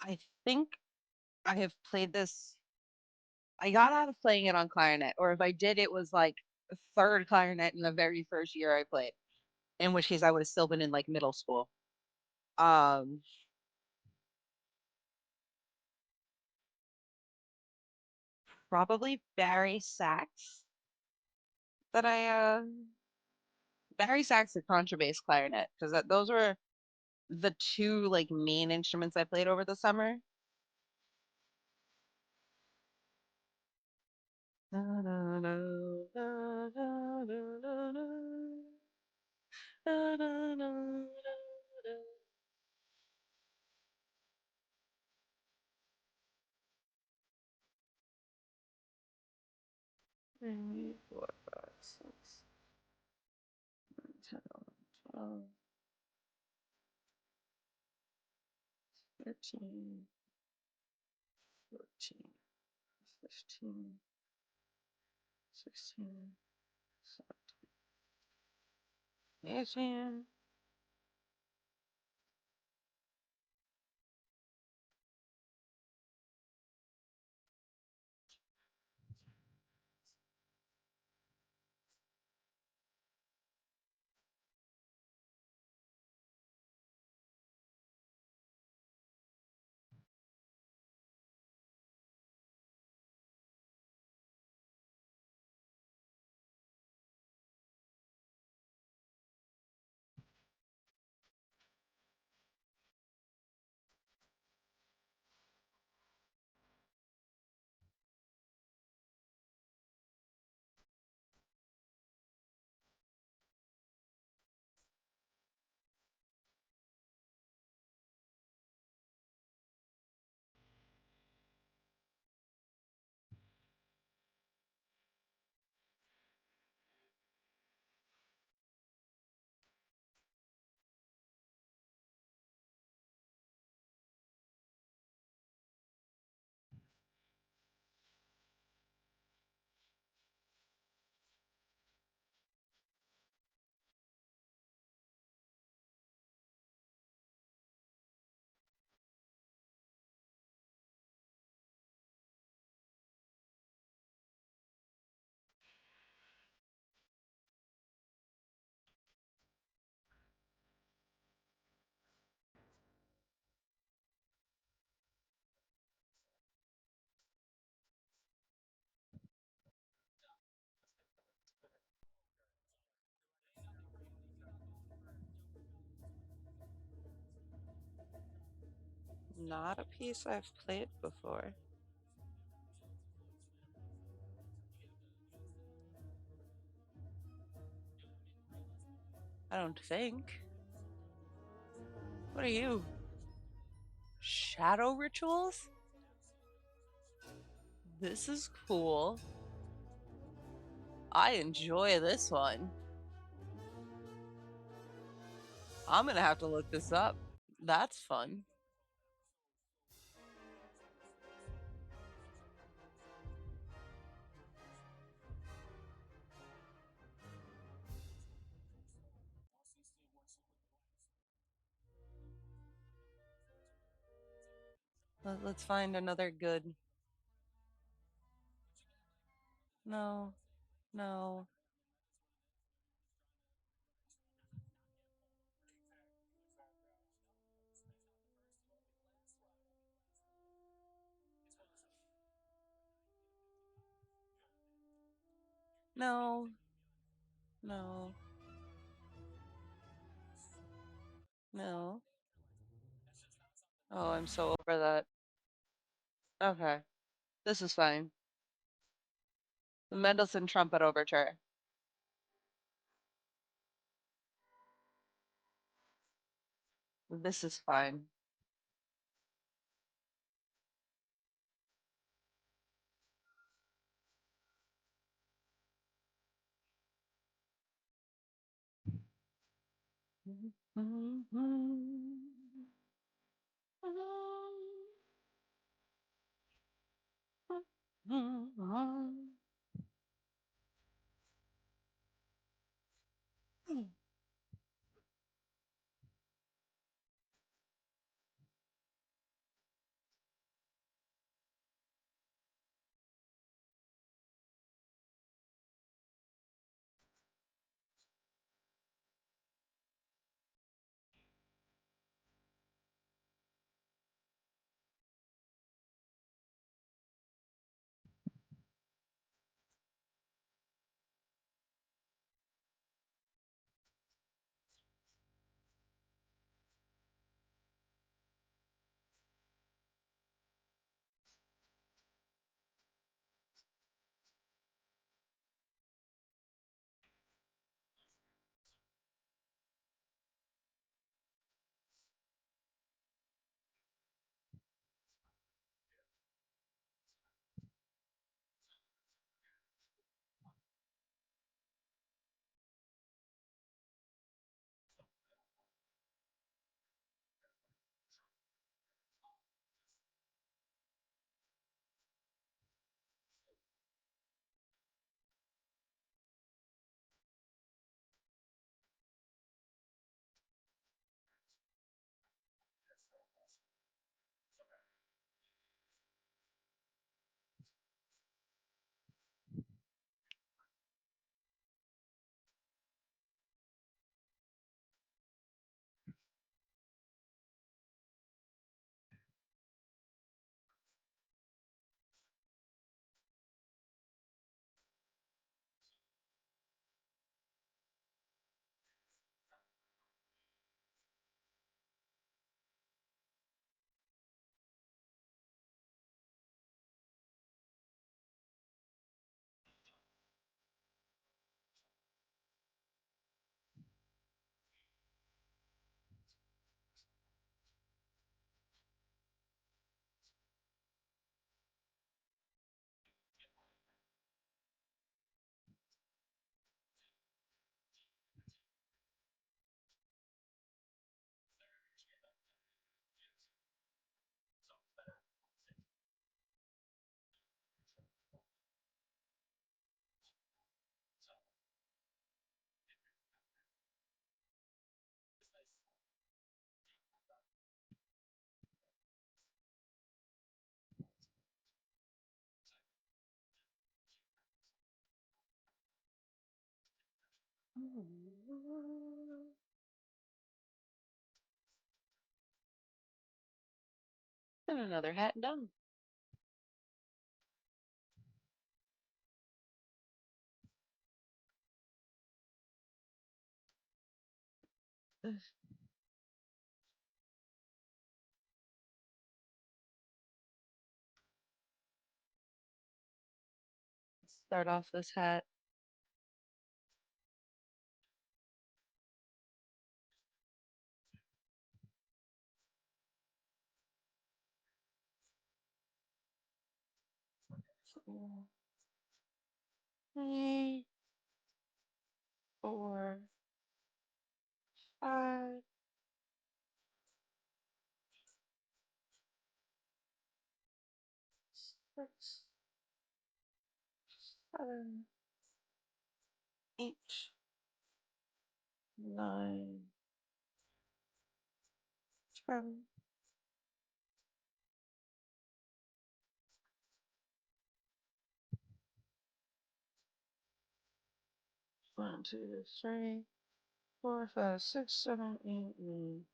I think I have played this. I got out of playing it on clarinet, or if I did, it was like third clarinet in the very first year I played, in which case I would have still been in like middle school. Um, Probably Barry sax that Barry sax and contrabass clarinet because those were the two like main instruments I played over the summer. Three, 4, 5, 6, 10, 12, 13, 14, 15, 16, 18. not a piece I've played before. I don't think. What are you? Shadow rituals? This is cool. I enjoy this one. I'm gonna have to look this up. That's fun. Let's find another good. No, no, no, no, no. Oh, I'm so over that. Okay, this is fine. The Mendelssohn Trumpet Overture. This is fine. And another hat done. Start off this hat. 3, 4, 5, 6, 7, 8, 9, 10, 1, 2, 3, 4, 5, 6, 7, 8, 9.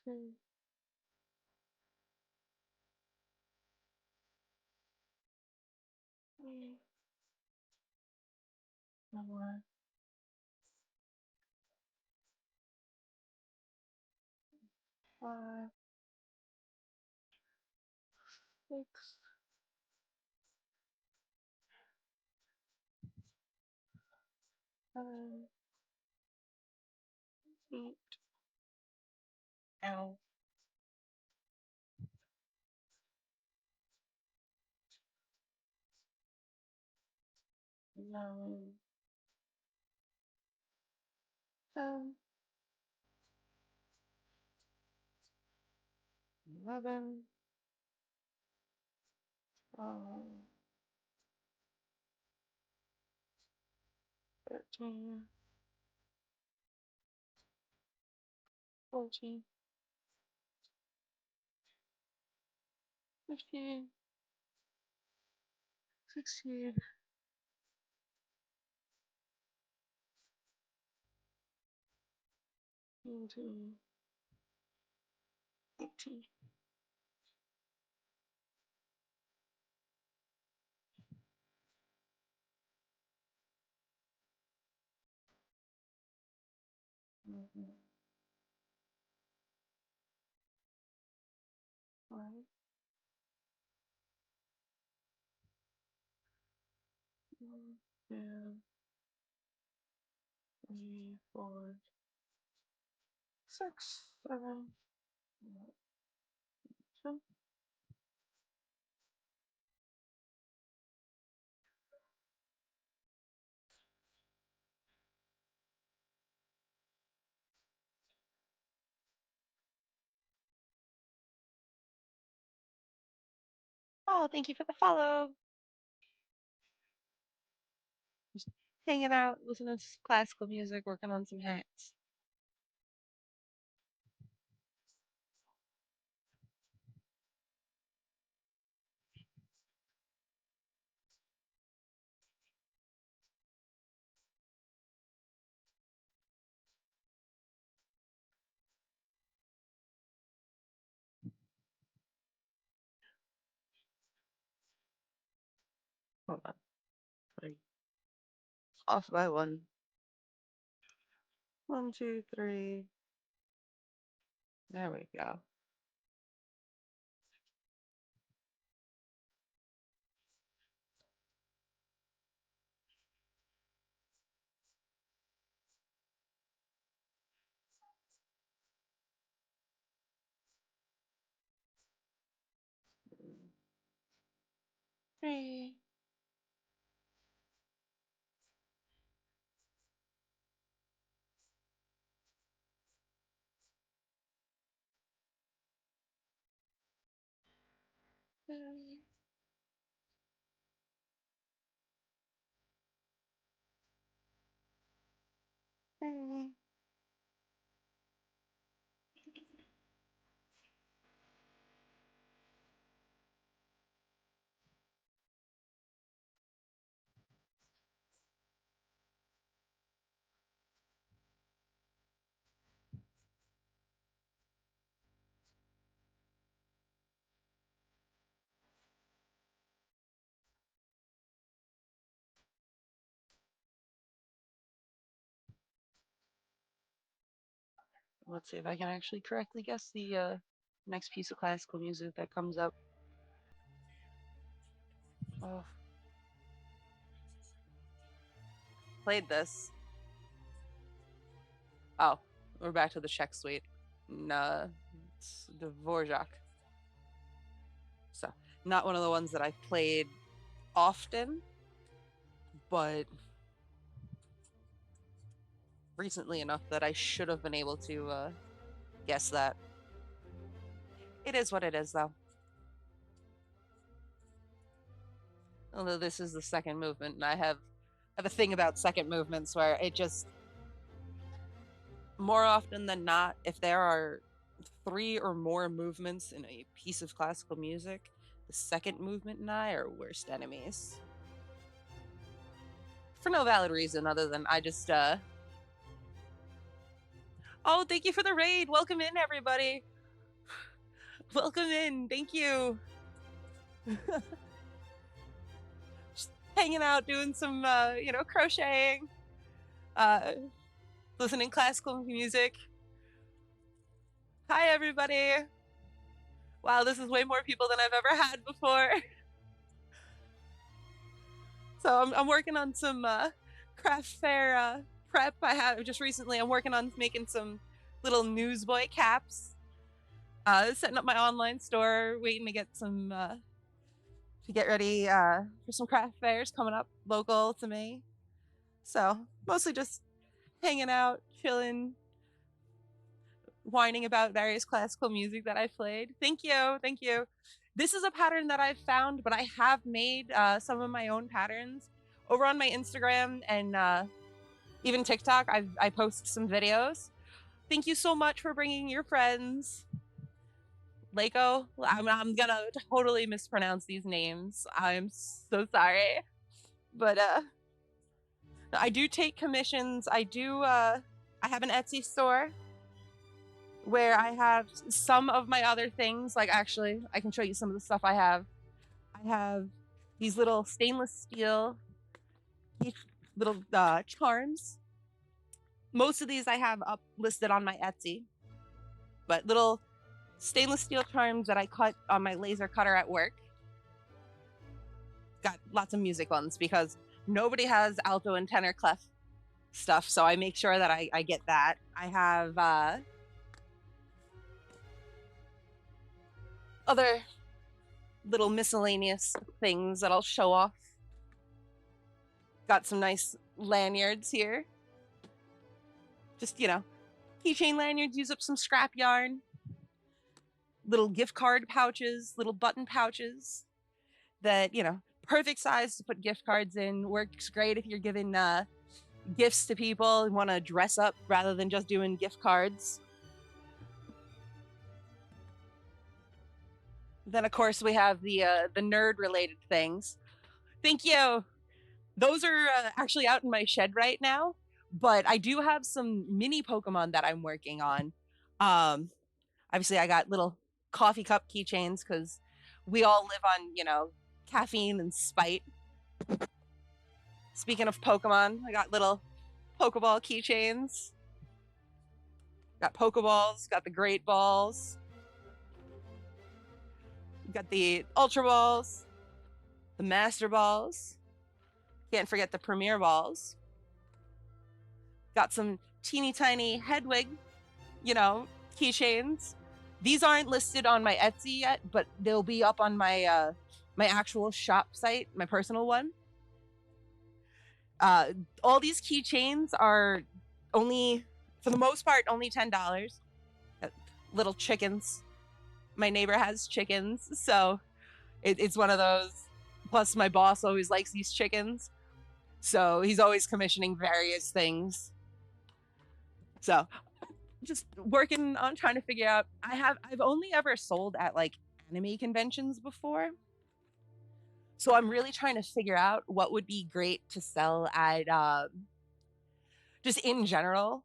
Three, 4, 5, 6, 7, 8, ow, 9, 10, 11, 12, 13, 14, 15, 16, 17, 18, 19, 20, 2, 3, 4, 6, 7, 10. Oh, thank you for the follow. Just hanging out, listening to classical music, working on some hats. 'Hold on. Sorry. Off by one. 1, 2, 3. There we go. 3. Three. 3. Let's see if I can actually correctly guess the next piece of classical music that comes up. Oh, played this. Oh, we're back to the Czech suite. No, it's Dvorak. So, not one of the ones that I've played often, but recently enough that I should have been able to guess that. It is what it is, though. Although this is the second movement, and I have a thing about second movements where it just, more often than not, if there are 3 or more movements in a piece of classical music, the second movement and I are worst enemies. For no valid reason other than I just Oh, thank you for the raid. Welcome in, everybody. Welcome in. Thank you. Just hanging out, doing some crocheting, listening classical music. Hi, everybody. Wow, this is way more people than I've ever had before. So I'm working on some craft fair prep. I have just recently. I'm working on making some little newsboy caps. Setting up my online store, waiting to get some to get ready for some craft fairs coming up local to me. So mostly just hanging out, chilling, whining about various classical music that I played. Thank you, thank you. This is a pattern that I've found, but I have made some of my own patterns over on my Instagram and even TikTok. I post some videos. Thank you so much for bringing your friends. Lako, I'm gonna totally mispronounce these names. I'm so sorry, but I do take commissions. I have an Etsy store where I have some of my other things. Like, actually, I can show you some of the stuff I have. I have these little stainless steel little charms. Most of these I have up listed on my Etsy, but little stainless steel charms that I cut on my laser cutter at work. Got lots of music ones because nobody has alto and tenor clef stuff, so I make sure that I get that. I have other little miscellaneous things that I'll show off. Got some nice lanyards here. Just, keychain lanyards, use up some scrap yarn. Little gift card pouches, little button pouches that, perfect size to put gift cards in. Works great if you're giving gifts to people and want to dress up rather than just doing gift cards. Then, of course, we have the nerd-related things. Thank you. Those are actually out in my shed right now, but I do have some mini Pokemon that I'm working on. Obviously, I got little coffee cup keychains because we all live on, caffeine and spite. Speaking of Pokemon, I got little Pokeball keychains. Got Pokeballs, got the Great Balls. Got the Ultra Balls, the Master Balls. Can't forget the Premier Balls. Got some teeny tiny Hedwig, keychains. These aren't listed on my Etsy yet, but they'll be up on my my actual shop site, my personal one. All these keychains are only, for the most part, only $10. Little chickens. My neighbor has chickens, so it's one of those. Plus, my boss always likes these chickens, so he's always commissioning various things. So, just working on trying to figure out. I've only ever sold at like anime conventions before, so I'm really trying to figure out what would be great to sell at just in general,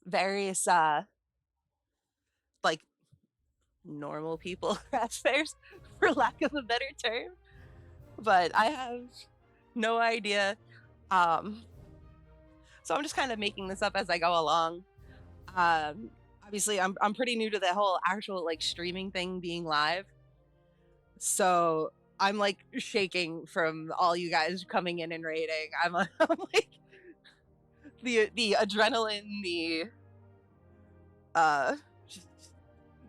various like normal people craft fairs, for lack of a better term. But I have no idea. So I'm just kind of making this up as I go along. obviously I'm pretty new to the whole actual like streaming thing being live. So I'm like shaking from all you guys coming in and rating. I'm like the adrenaline, uh just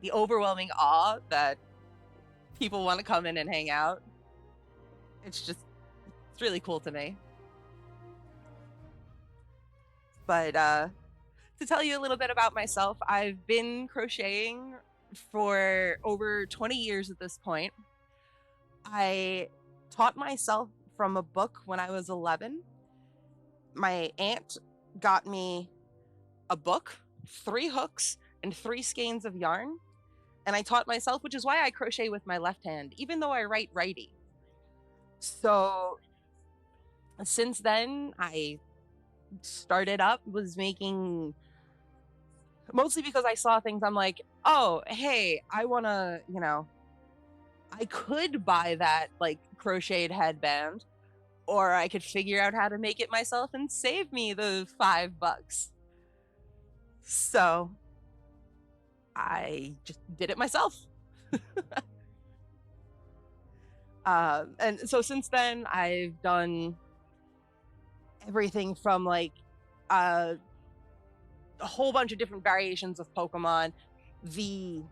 the overwhelming awe that people want to come in and hang out. It's really cool to me. But to tell you a little bit about myself, I've been crocheting for over 20 years at this point. I taught myself from a book when I was 11. My aunt got me a book, 3 hooks, and 3 skeins of yarn. And I taught myself, which is why I crochet with my left hand, even though I write righty. So since then, I started up, was making mostly because I saw things. I'm like, oh, hey, I want to, I could buy that like crocheted headband, or I could figure out how to make it myself and save me the $5. So I just did it myself. And so since then, I've done everything from like uh, a whole bunch of different variations of Pokemon. The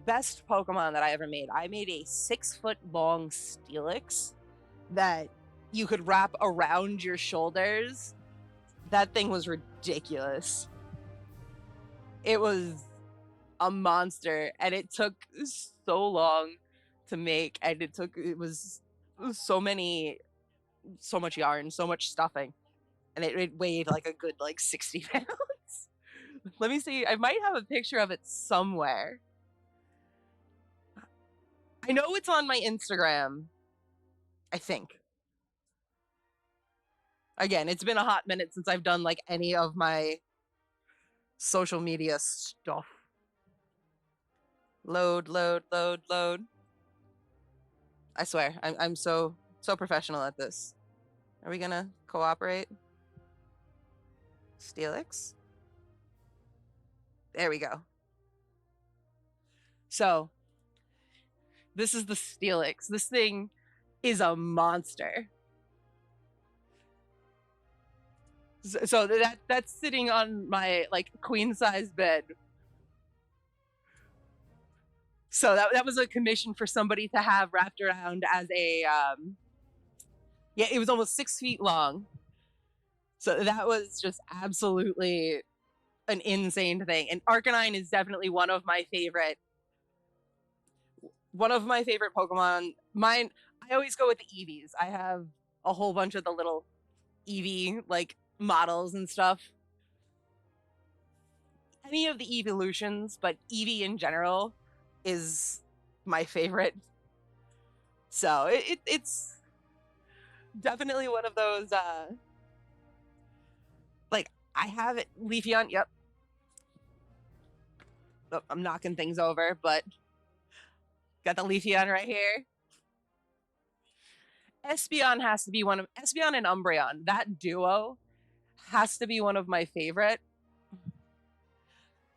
best Pokemon that I ever made, I made a 6 foot long Steelix that you could wrap around your shoulders. That thing was ridiculous. It was a monster, and it took so long to make, and it was so much yarn, so much stuffing, and it weighed like a good like 60 pounds. Let me see. I might have a picture of it somewhere. I know it's on my Instagram, I think. Again, it's been a hot minute since I've done like any of my social media stuff. Load, load, load, load. I swear, I'm so professional at this. Are we gonna cooperate? Steelix? There we go. So, this is the Steelix. This thing is a monster. So that's sitting on my like queen size bed. So that was a commission for somebody to have wrapped around as a yeah, it was almost 6 feet long. So that was just absolutely an insane thing. And Arcanine is definitely one of my favorite Pokemon. Mine, I always go with the Eevees. I have a whole bunch of the little Eevee like models and stuff. Any of the evolutions, but Eevee in general is my favorite. So it's definitely one of those like I have it Leafeon, yep. Oh, I'm knocking things over, but got the Leafeon right here. Espeon and Umbreon. That duo has to be one of my favorite.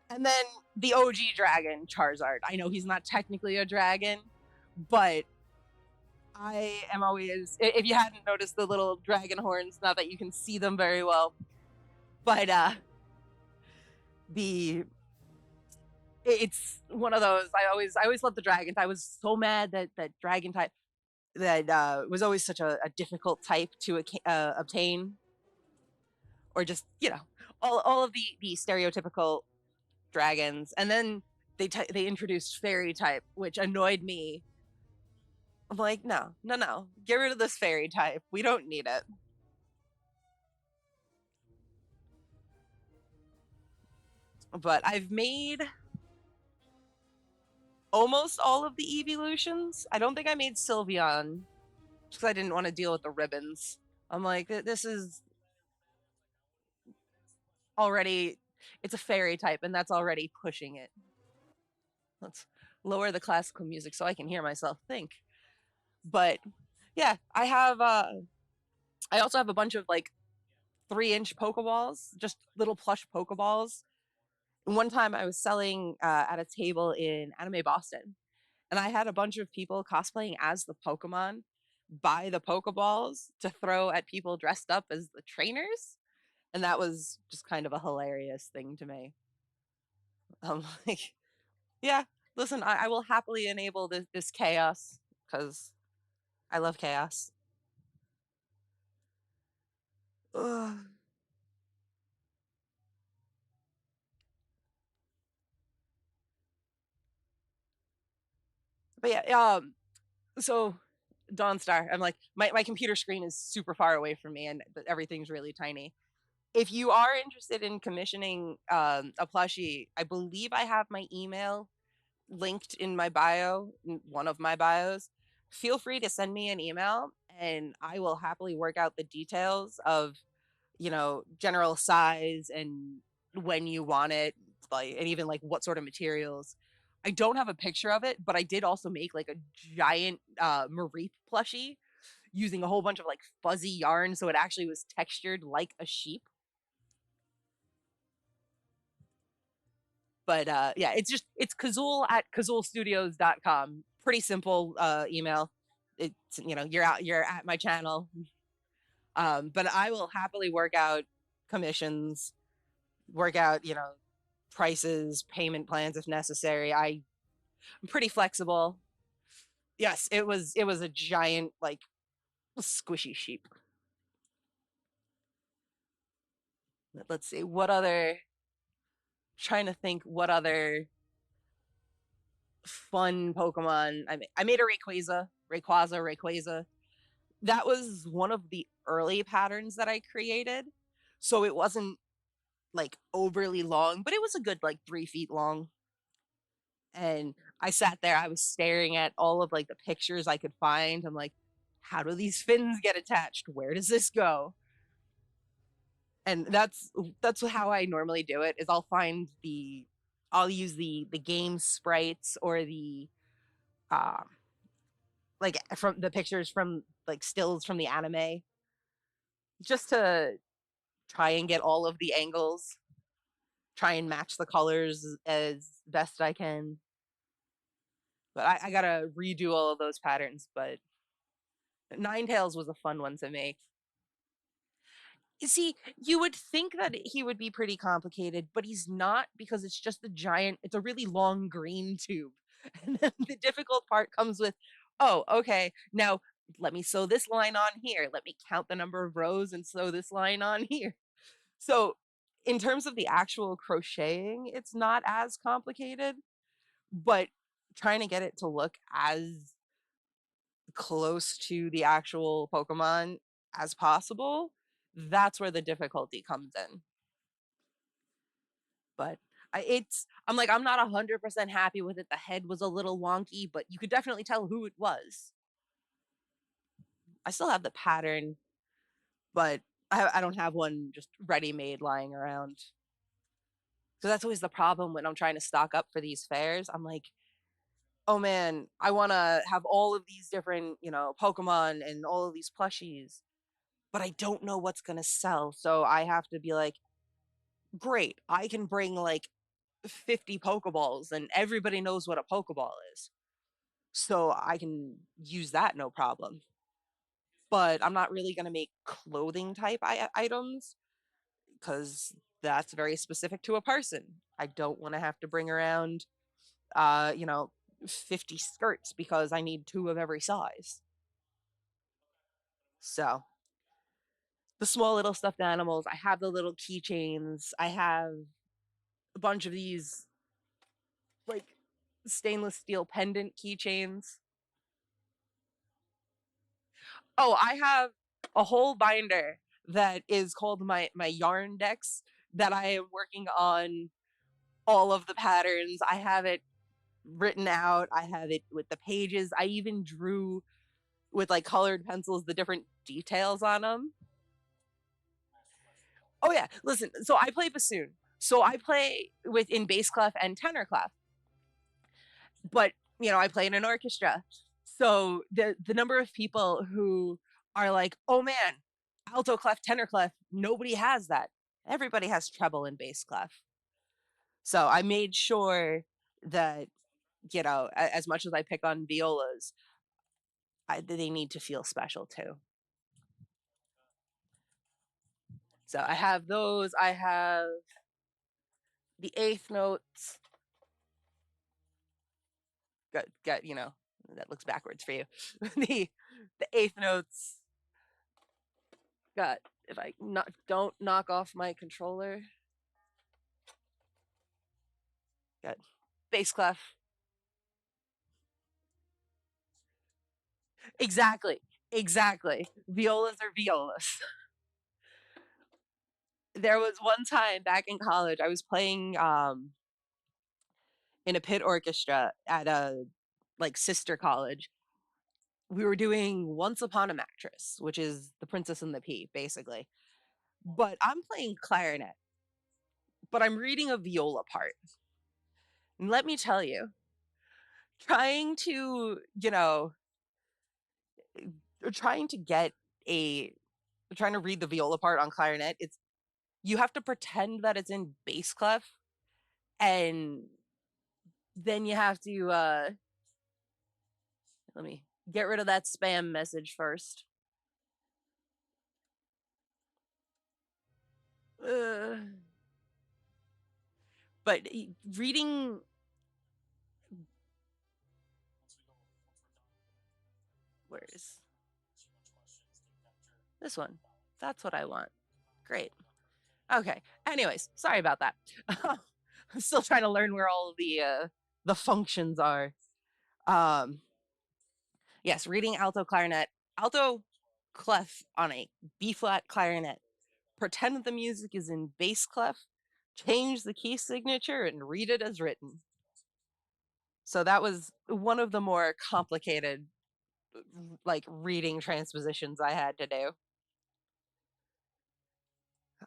And then the OG dragon, Charizard. I know he's not technically a dragon, but I am always, if you hadn't noticed the little dragon horns, not that you can see them very well, but the it's one of those. I always love the dragons. I was so mad that dragon type that was always such a difficult type to obtain, or just all of the stereotypical dragons, and then they introduced fairy type, which annoyed me. I'm like, no, no, no, get rid of this fairy type. We don't need it. But I've made almost all of the evolutions. I don't think I made Sylveon because I didn't want to deal with the ribbons. I'm like, this is already, it's a fairy type, and that's already pushing it. Let's lower the classical music so I can hear myself think. But yeah, I also have a bunch of like 3-inch Pokeballs, just little plush Pokeballs. One time I was selling at a table in Anime Boston, and I had a bunch of people cosplaying as the Pokemon buy the Pokeballs to throw at people dressed up as the trainers. And that was just kind of a hilarious thing to me. I'm like, yeah, listen, I will happily enable this chaos because I love chaos. Ugh. But yeah, so Dawnstar, I'm like, my computer screen is super far away from me and everything's really tiny. If you are interested in commissioning a plushie, I believe I have my email linked in my bio, in one of my bios. Feel free to send me an email and I will happily work out the details of, general size and when you want it, like, and even like what sort of materials. I don't have a picture of it, but I did also make like a giant Mareep plushie using a whole bunch of like fuzzy yarn so it actually was textured like a sheep. But yeah, it's Kazul at KazulStudios.com. Pretty simple email. It's you're at my channel. But I will happily work out commissions, work out, prices, payment plans if necessary. I'm pretty flexible. Yes, it was a giant like squishy sheep. Let's see what other trying to think what other fun Pokemon I made a Rayquaza. That was one of the early patterns that I created. So it wasn't like overly long, but it was a good like 3 feet long. And I sat there, I was staring at all of like the pictures I could find. I'm like, how do these fins get attached? Where does this go? And that's how I normally do it is I'll use the game sprites or the um like from the pictures from like stills from the anime just to try and get all of the angles, try and match the colors as best I can. But I gotta redo all of those patterns. But Ninetales was a fun one to make. You see, you would think that he would be pretty complicated, but he's not because it's a really long green tube. And then the difficult part comes with, oh, okay, now let me sew this line on here. Let me count the number of rows and sew this line on here. So, in terms of the actual crocheting, it's not as complicated, but trying to get it to look as close to the actual Pokemon as possible, that's where the difficulty comes in. But I'm like, I'm not 100% happy with it. The head was a little wonky, but you could definitely tell who it was. I still have the pattern, but I don't have one just ready made lying around. So that's always the problem when I'm trying to stock up for these fairs. I'm like, oh man, I want to have all of these different, Pokemon and all of these plushies, but I don't know what's going to sell. So I have to be like, great, I can bring like 50 Pokeballs and everybody knows what a Pokeball is. So I can use that no problem. But I'm not really going to make clothing type items because that's very specific to a person. I don't want to have to bring around, uh, you know, 50 skirts because I need two of every size. So the small little stuffed animals, I have the little keychains, I have a bunch of these like stainless steel pendant keychains. Oh, I have a whole binder that is called my yarn decks that I am working on all of the patterns. I have it written out. I have it with the pages. I even drew with like colored pencils the different details on them. Oh yeah, listen. So I play bassoon. So I play with in bass clef and tenor clef. But I play in an orchestra. So the number of people who are like, "Oh man, alto clef, tenor clef, nobody has that." Everybody has treble and bass clef. So I made sure that, as much as I pick on violas, they need to feel special too. So I have those. I have the eighth notes. Got that looks backwards for you. the the eighth notes. Got if I not don't knock off my controller. Got bass clef. Exactly. Exactly. Violas are violas. There was one time back in college I was playing in a pit orchestra at a like sister college. We were doing Once Upon a Mattress, which is The Princess and the Pea, basically. But I'm playing clarinet, but I'm reading a viola part. And let me tell you, trying to, trying to get a trying to read the viola part on clarinet, it's you have to pretend that it's in bass clef, and then you have to let me get rid of that spam message first. Uh, but reading where is this one? That's what I want. Great. Okay. Anyways, sorry about that. I'm still trying to learn where all of the functions are. Um, yes, reading alto clarinet, alto clef on a B flat clarinet. Pretend that the music is in bass clef, change the key signature, and read it as written. So that was one of the more complicated, like reading transpositions I had to do.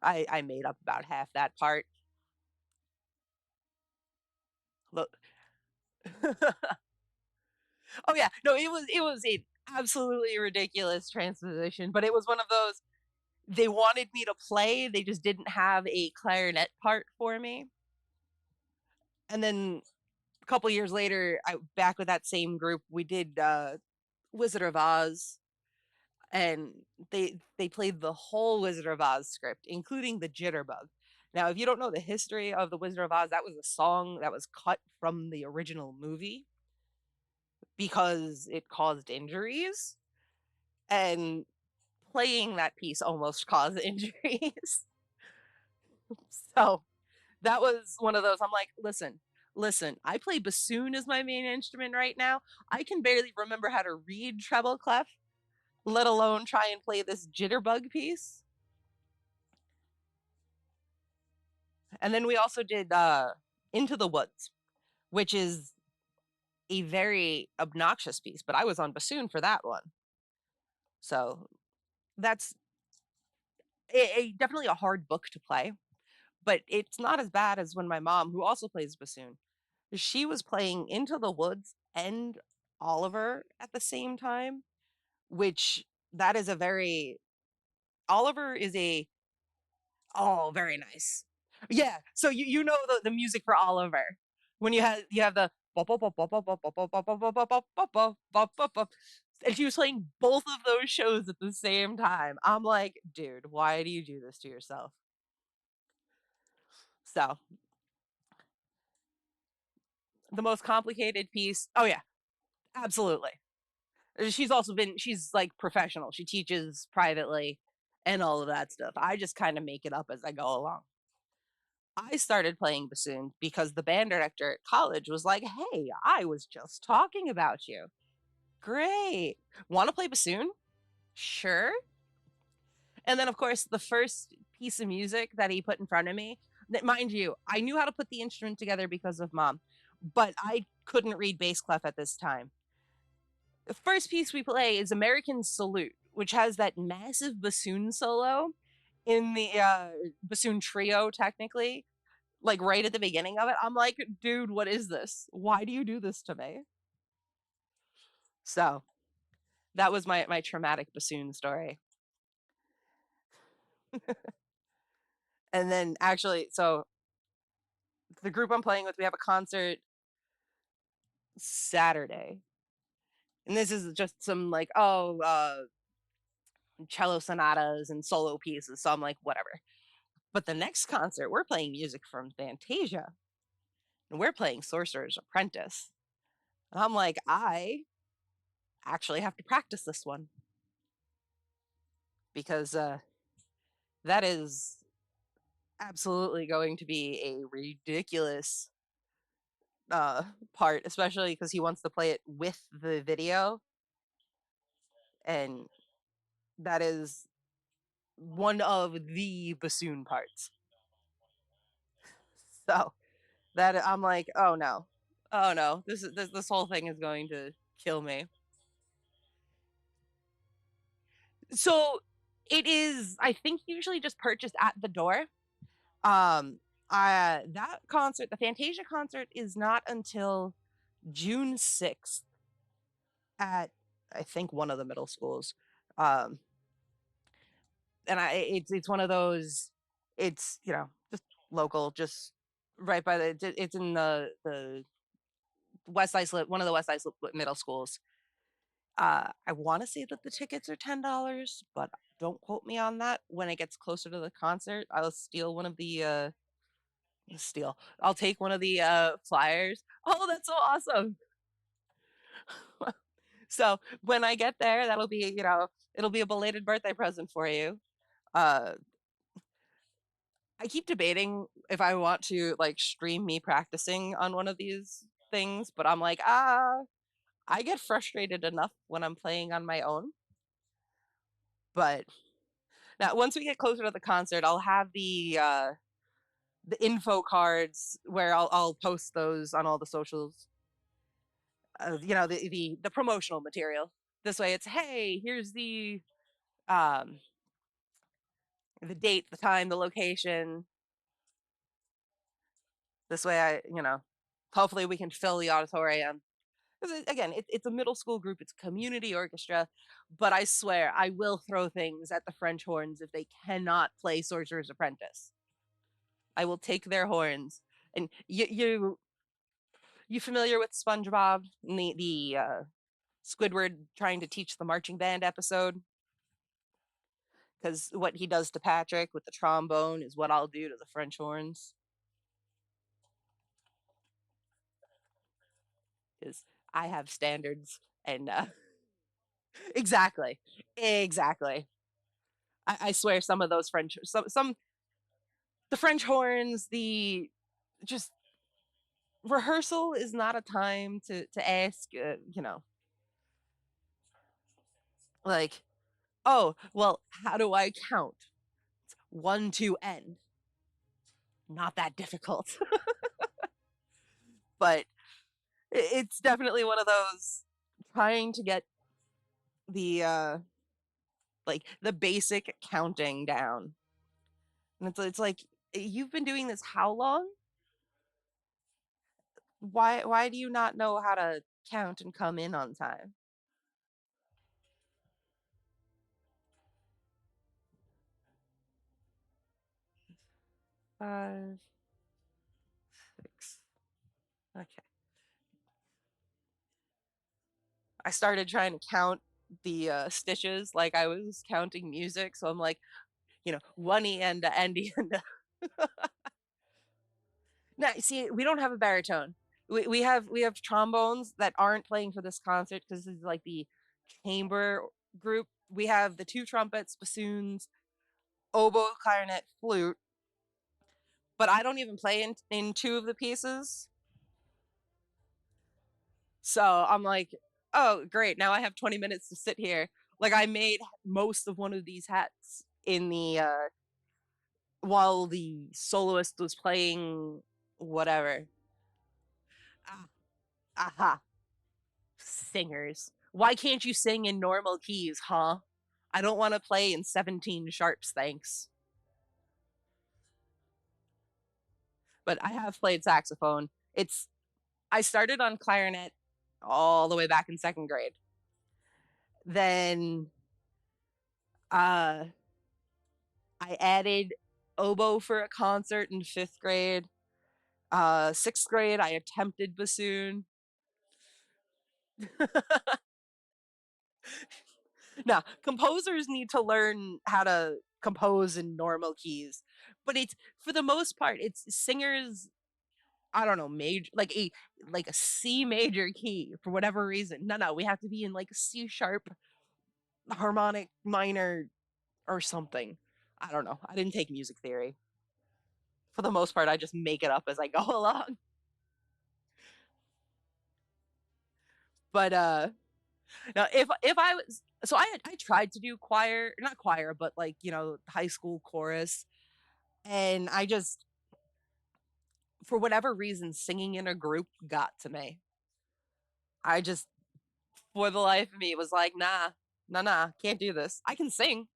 I made up about half that part. Look. Oh yeah, no, it was a absolutely ridiculous transposition, but it was one of those they wanted me to play, they just didn't have a clarinet part for me. And then a couple years later, I back with that same group, we did Wizard of Oz, and they played the whole Wizard of Oz script, including the jitterbug. Now, if you don't know the history of the Wizard of Oz, that was a song that was cut from the original movie because it caused injuries, and playing that piece almost caused injuries. So that was one of those. I'm like, listen, I play bassoon as my main instrument right now. I can barely remember how to read treble clef, let alone try and play this jitterbug piece. And then we also did Into the Woods, which is a very obnoxious piece, but I was on bassoon for that one. So that's definitely a hard book to play, but it's not as bad as when my mom, who also plays bassoon, she was playing Into the Woods and Oliver at the same time, which that is a very Oliver is a oh, very nice. Yeah, so you know the music for Oliver. When you have the and she was playing both of those shows at the same time. I'm like, dude, why do you do this to yourself? So the most complicated piece. Oh yeah, absolutely. She's like professional. She teaches privately and all of that stuff. I just kind of make it up as I go along. I started playing bassoon because the band director at college was like, "Hey, I was just talking about you. Great. Want to play bassoon? Sure." And then, of course, the first piece of music that he put in front of me, that mind you, I knew how to put the instrument together because of mom, but I couldn't read bass clef at this time. The first piece we play is American Salute, which has that massive bassoon solo in the bassoon trio, technically, like right at the beginning of it. I'm like, dude, what is this? Why do you do this to me? So that was my traumatic bassoon story. And then actually, so the group I'm playing with, we have a concert Saturday. And this is just some like, cello sonatas and solo pieces. So I'm like, whatever. But the next concert, we're playing music from Fantasia and we're playing Sorcerer's Apprentice. And I'm like, I actually have to practice this one because that is absolutely going to be a ridiculous uh, part, especially because he wants to play it with the video. And that is one of the bassoon parts. So that I'm like, oh no, this whole thing is going to kill me. So it is, I think, usually just purchased at the door. Um, that concert, the Fantasia concert, is not until June 6th at I think one of the middle schools. Um, and it's one of those. It's just local, just right by it's in the West Islip, one of the West Islip middle schools. I want to say that the tickets are $10, but don't quote me on that. When it gets closer to the concert, I'll steal one of the steal. I'll take one of the flyers. Oh, that's so awesome. So when I get there, that'll be, it'll be a belated birthday present for you. Uh, I keep debating if I want to like stream me practicing on one of these things, but I'm like, I get frustrated enough when I'm playing on my own. But now, once we get closer to the concert, I'll have the info cards where I'll post those on all the socials. The promotional material. This way, it's hey, here's um the date, the time, the location. This way, hopefully we can fill the auditorium. Because again, it's a middle school group, it's community orchestra, but I swear I will throw things at the French horns if they cannot play Sorcerer's Apprentice. I will take their horns. And you familiar with SpongeBob and the Squidward trying to teach the marching band episode? Because what he does to Patrick with the trombone is what I'll do to the French horns. Because I have standards, and exactly, exactly. I swear, some of those some the French horns, the just rehearsal is not a time to ask, like, oh, well, how do I count? One, two, N. Not that difficult. But it's definitely one of those trying to get the like the basic counting down. And it's like, you've been doing this how long? Why do you not know how to count and come in on time? 5, 6. Okay. I started trying to count the stitches like I was counting music. So I'm like, one e and a end e and a. Now, see, we don't have a baritone. We have trombones that aren't playing for this concert because this is like the chamber group. We have the two trumpets, bassoons, oboe, clarinet, flute. But I don't even play in two of the pieces. So I'm like, oh, great. Now I have 20 minutes to sit here. Like I made most of one of these hats in the while the soloist was playing whatever. Ah, aha. Singers. Why can't you sing in normal keys, huh? I don't want to play in 17 sharps, thanks. But I have played saxophone. I started on clarinet all the way back in second grade. Then uh I added oboe for a concert in fifth grade. Sixth grade, I attempted bassoon. Now, composers need to learn how to compose in normal keys, but it's for the most part, it's singers. I don't know, major like a C major key for whatever reason. No, no, we have to be in like C sharp harmonic minor or something. I don't know. I didn't take music theory. For the most part, I just make it up as I go along. But now if I was so I tried to do choir, not choir, but like, high school chorus, and I just for whatever reason singing in a group got to me. I just for the life of me was like, nah, nah, nah, can't do this. I can sing.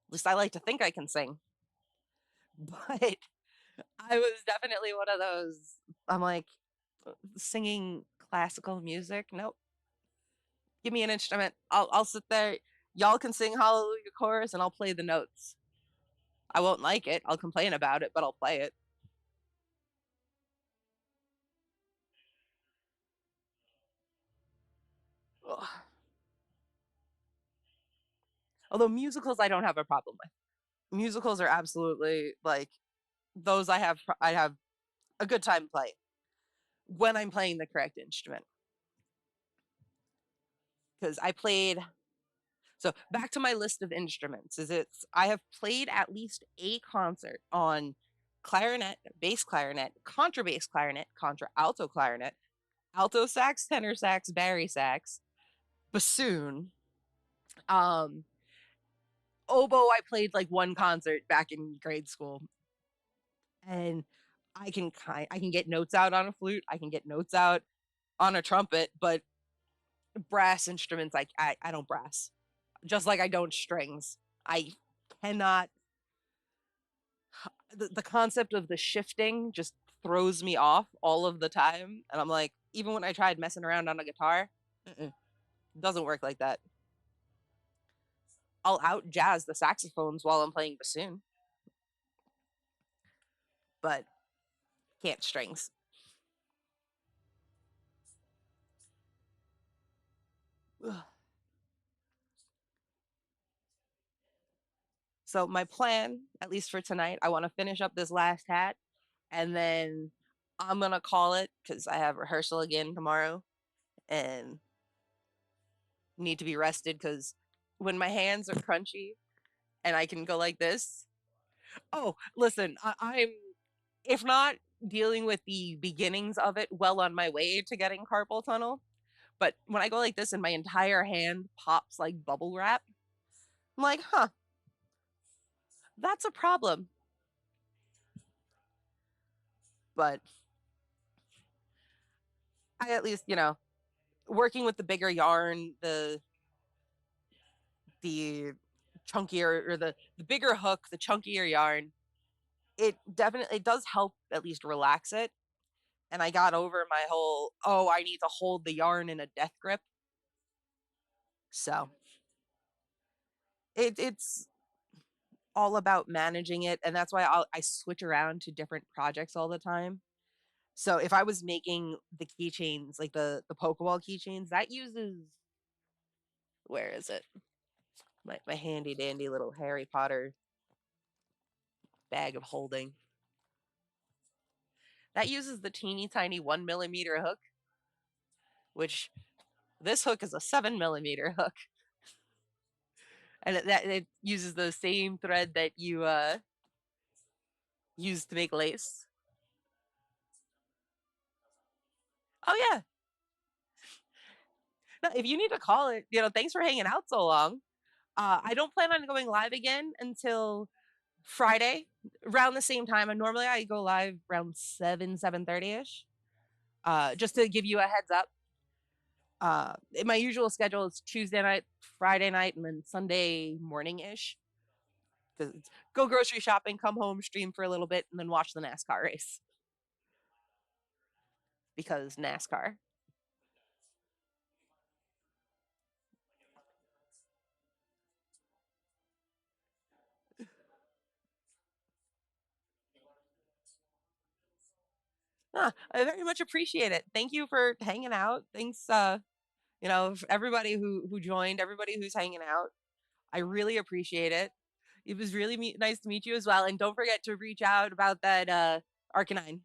At least I like to think I can sing. But I was definitely one of those. I'm like, singing classical music. Nope. Give me an instrument. I'll sit there. Y'all can sing Hallelujah chorus, and I'll play the notes. I won't like it. I'll complain about it, but I'll play it. Ugh. Although musicals, I don't have a problem with. Musicals are absolutely like those. I have a good time playing when I'm playing the correct instrument because I played. So back to my list of instruments is it's I have played at least a concert on clarinet, bass clarinet, contrabass clarinet, contra alto clarinet, alto sax, tenor sax, bari sax, bassoon, um, oboe. I played like one concert back in grade school, and I can get notes out on a flute. I can get notes out on a trumpet, but brass instruments, I don't brass. Just like I don't strings. I cannot. The concept of the shifting just throws me off all of the time, and I'm like, even when I tried messing around on a guitar, it doesn't work like that. I'll out jazz the saxophones while I'm playing bassoon, but can't strings. Ugh. So my plan, at least for tonight, I want to finish up this last hat, and then I'm gonna call it because I have rehearsal again tomorrow and need to be rested because when my hands are crunchy and I can go like this. Oh, listen, I'm if not dealing with the beginnings of it, well on my way to getting carpal tunnel. But when I go like this and my entire hand pops like bubble wrap, I'm like, huh, that's a problem. But I at least, working with the bigger yarn, the chunkier or the bigger hook, the chunkier yarn, it definitely it does help at least relax it. And I got over my whole, oh, I need to hold the yarn in a death grip. So it's all about managing it. And that's why I switch around to different projects all the time. So if I was making the keychains, like the Pokeball keychains, that uses, where is it? My handy dandy little Harry Potter bag of holding. That uses the teeny tiny 1 millimeter hook, which this hook is a 7 millimeter hook. And it uses the same thread that you use to make lace. Oh yeah. No, if you need to call it, thanks for hanging out so long. I don't plan on going live again until Friday around the same time. And normally I go live around 7:30 ish. Just to give you a heads up. In my usual schedule is Tuesday night, Friday night, and then Sunday morning ish. Because go grocery shopping, come home, stream for a little bit, and then watch the NASCAR race. Because NASCAR. I very much appreciate it. Thank you for hanging out. Thanks, everybody who joined, everybody who's hanging out. I really appreciate it. It was really nice to meet you as well. And don't forget to reach out about that Arcanine.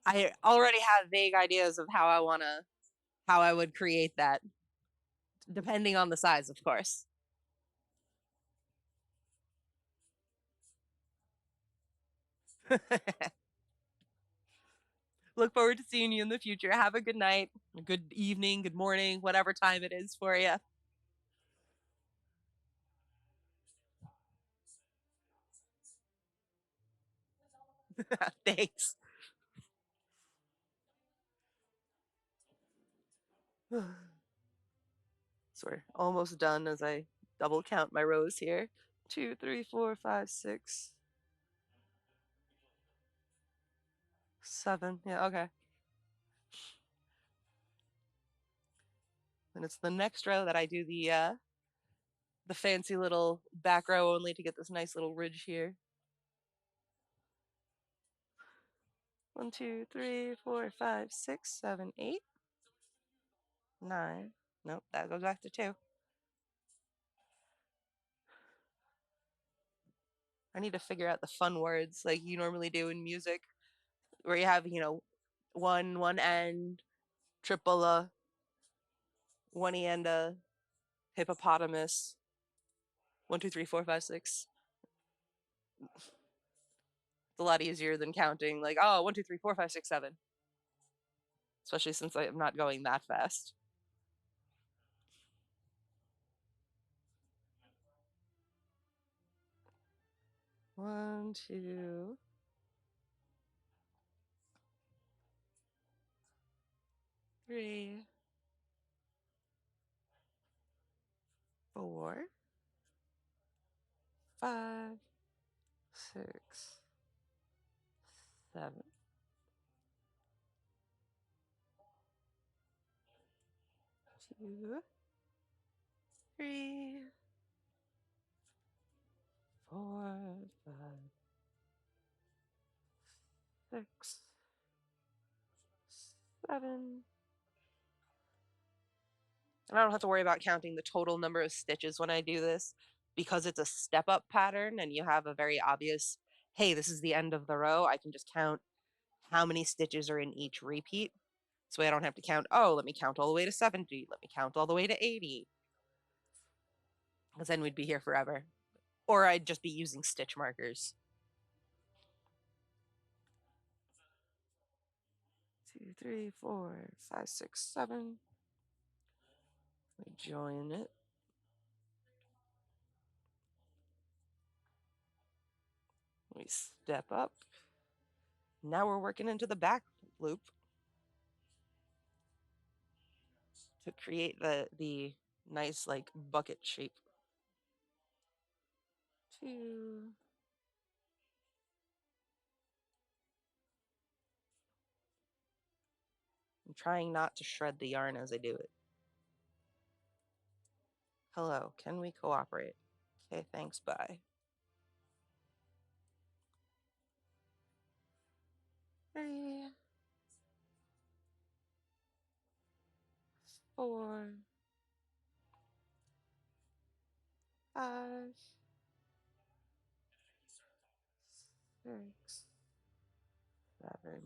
I already have vague ideas of how I would create that, depending on the size, of course. Look forward to seeing you in the future. Have a good night, a good evening, good morning, whatever time it is for you. Thanks. So we're almost done as I double count my rows here. Two, three, four, five, six, seven. Yeah, okay. And it's the next row that I do the fancy little back row only to get this nice little ridge here. One, two, three, four, five, six, seven, eight, nine. Nope, that goes back to two. I need to figure out the fun words like you normally do in music, where you have, one end, triple one end, hippopotamus. One, two, three, four, five, six. It's a lot easier than counting like, oh, one, two, three, four, five, six, seven. Especially since I'm not going that fast. One, two, three, four, five, six, seven, two, three, four, five, six, seven. And I don't have to worry about counting the total number of stitches when I do this because it's a step up pattern and you have a very obvious, hey, this is the end of the row. I can just count how many stitches are in each repeat. So I don't have to count, oh, let me count all the way to 70. Let me count all the way to 80. Because then we'd be here forever. Or I'd just be using stitch markers. Two, three, four, five, six, seven. We join it. We step up. Now we're working into the back loop to create the nice like bucket shape. Two. I'm trying not to shred the yarn as I do it. Hello, can we cooperate? Okay, thanks, bye. Three, four, five, six, seven,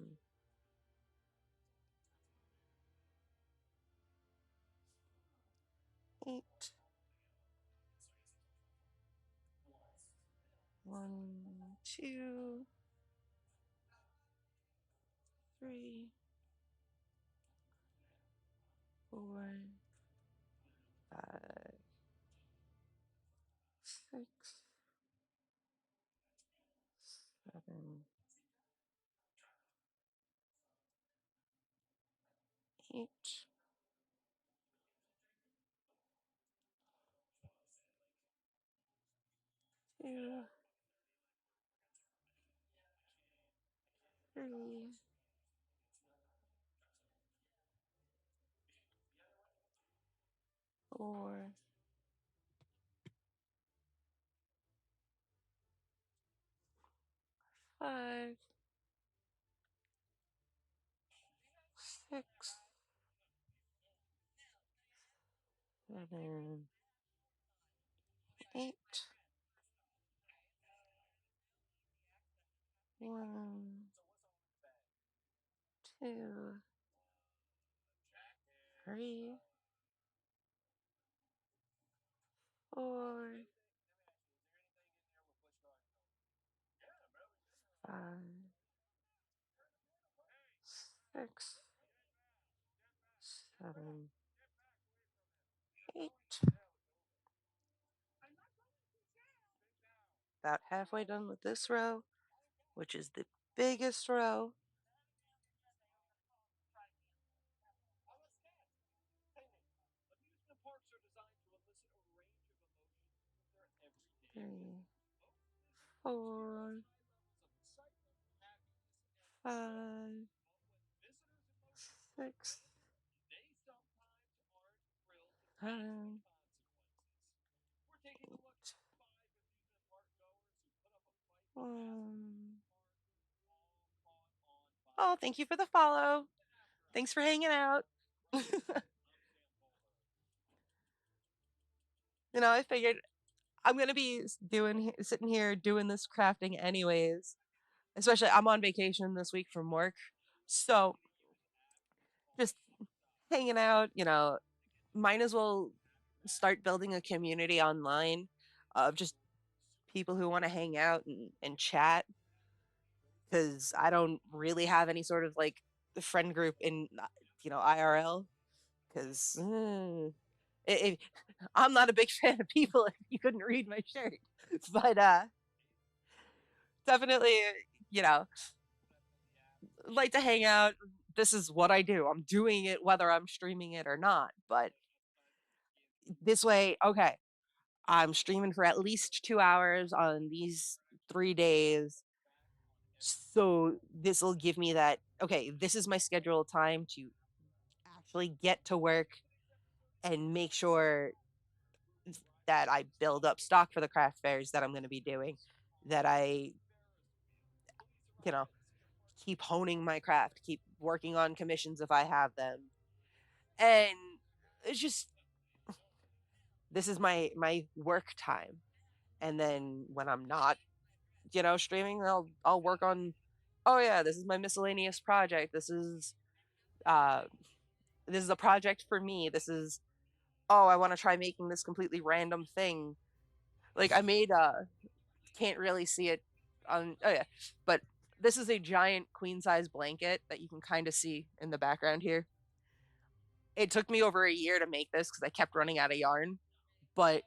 eight. One, two, three, four, five, six, seven, eight, two, three, four, five, 6, 7, 8, 1, 2, 3, 4, 5, 6, 7, 8. About halfway done with this row, which is the biggest row. Three, 4, 5, 6, 7, 8, 1. Oh, thank you for the follow. Thanks for hanging out. I figured I'm gonna be sitting here doing this crafting anyways. Especially, I'm on vacation this week from work, so just hanging out. Might as well start building a community online of just people who want to hang out and chat. Because I don't really have any sort of like friend group in IRL. Because I'm not a big fan of people. If you couldn't read my shirt, but definitely, you know, like to hang out. This is what I do. I'm doing it whether I'm streaming it or not. But this way, okay, I'm streaming for at least 2 hours on these 3 days. So this will give me that, okay, this is my scheduled time to actually get to work and make sure that I build up stock for the craft fairs that I'm going to be doing, that I, you know, keep honing my craft, keep working on commissions if I have them. And it's just, this is my work time. And then when I'm not, streaming, I'll work on, oh yeah, this is my miscellaneous project. Uh this is a project for me. This is, oh, I want to try making this completely random thing. Like I made can't really see it on, oh yeah, but this is a giant queen size blanket that you can kind of see in the background here. It took me over a year to make this because I kept running out of yarn, but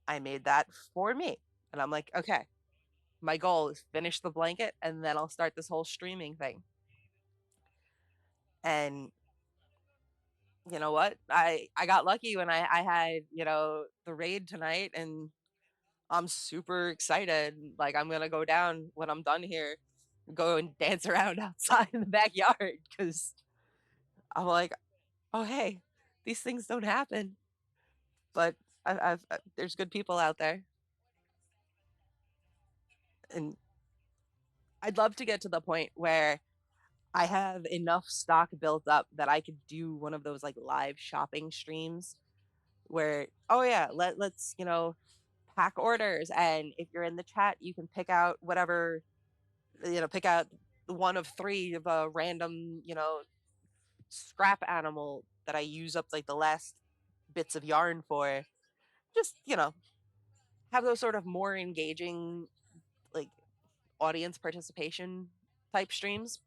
I made that for me. And I'm like, okay, my goal is finish the blanket and then I'll start this whole streaming thing. And you know what? I got lucky when I had, the raid tonight, and I'm super excited. Like I'm gonna go down when I'm done here, go and dance around outside in the backyard because I'm like, oh hey, these things don't happen. But there's good people out there, and I'd love to get to the point where I have enough stock built up that I could do one of those like live shopping streams where, oh yeah, let's pack orders, and if you're in the chat you can pick out whatever, pick out one of three of a random scrap animal that I use up like the last bits of yarn for. Just have those sort of more engaging, like, audience participation type streams.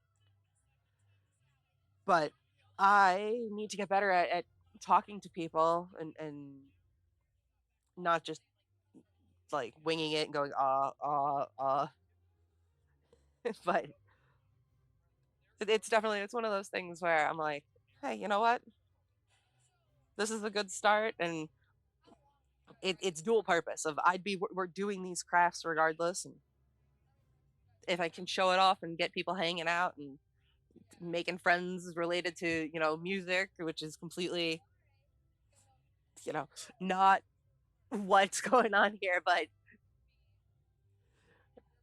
But I need to get better at talking to people and not just like winging it and going but it's one of those things where I'm like, hey, you know what, this is a good start. And it's dual purpose of we're doing these crafts regardless, and if I can show it off and get people hanging out and making friends related to music, which is completely you know not what's going on here, but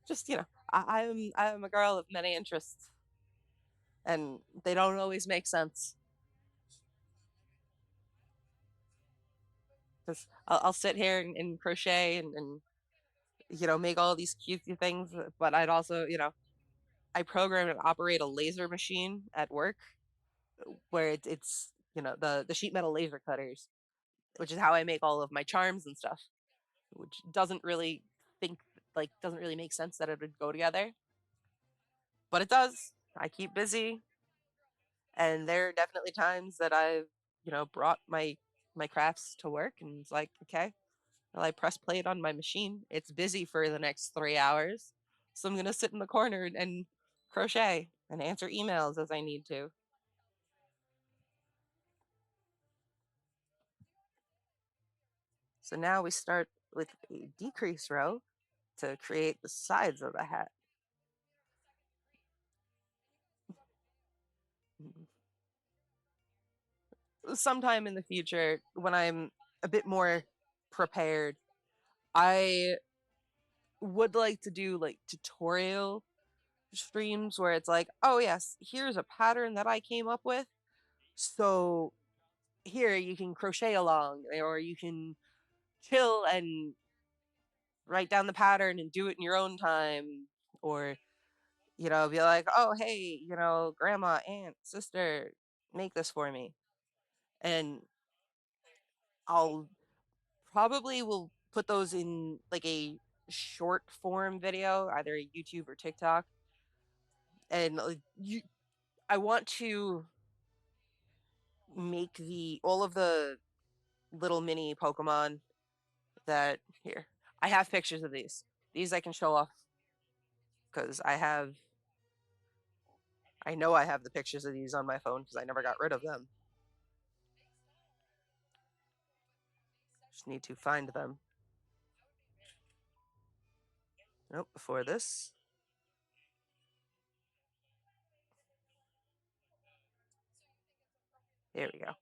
just I'm a girl of many interests, and they don't always make sense. because I'll sit here and crochet and make all these cutesy things, but I'd also, I program and operate a laser machine at work where it's the sheet metal laser cutters, which is how I make all of my charms and stuff, which think doesn't really make sense that it would go together, but it does. I keep busy, and there are definitely times that I've, brought my crafts to work, and it's like, okay, well, I press play on my machine. It's busy for the next 3 hours, so I'm gonna sit in the corner and crochet and answer emails as I need to. So now we start with a decrease row to create the sides of the hat. Sometime in the future, when I'm a bit more prepared, I would like to do like tutorial streams where it's like, oh, yes, here's a pattern that I came up with. So here you can crochet along, or you can chill and write down the pattern and do it in your own time. Or, be like, oh, hey, grandma, aunt, sister, make this for me. And I'll probably will put those in like a short form video, either a YouTube or TikTok. And I want to make the all of the little mini Pokemon that here. I have pictures of these. These I can show off because I know I have the pictures of these on my phone because I never got rid of them. Just need to find them. Nope, before this. There we go.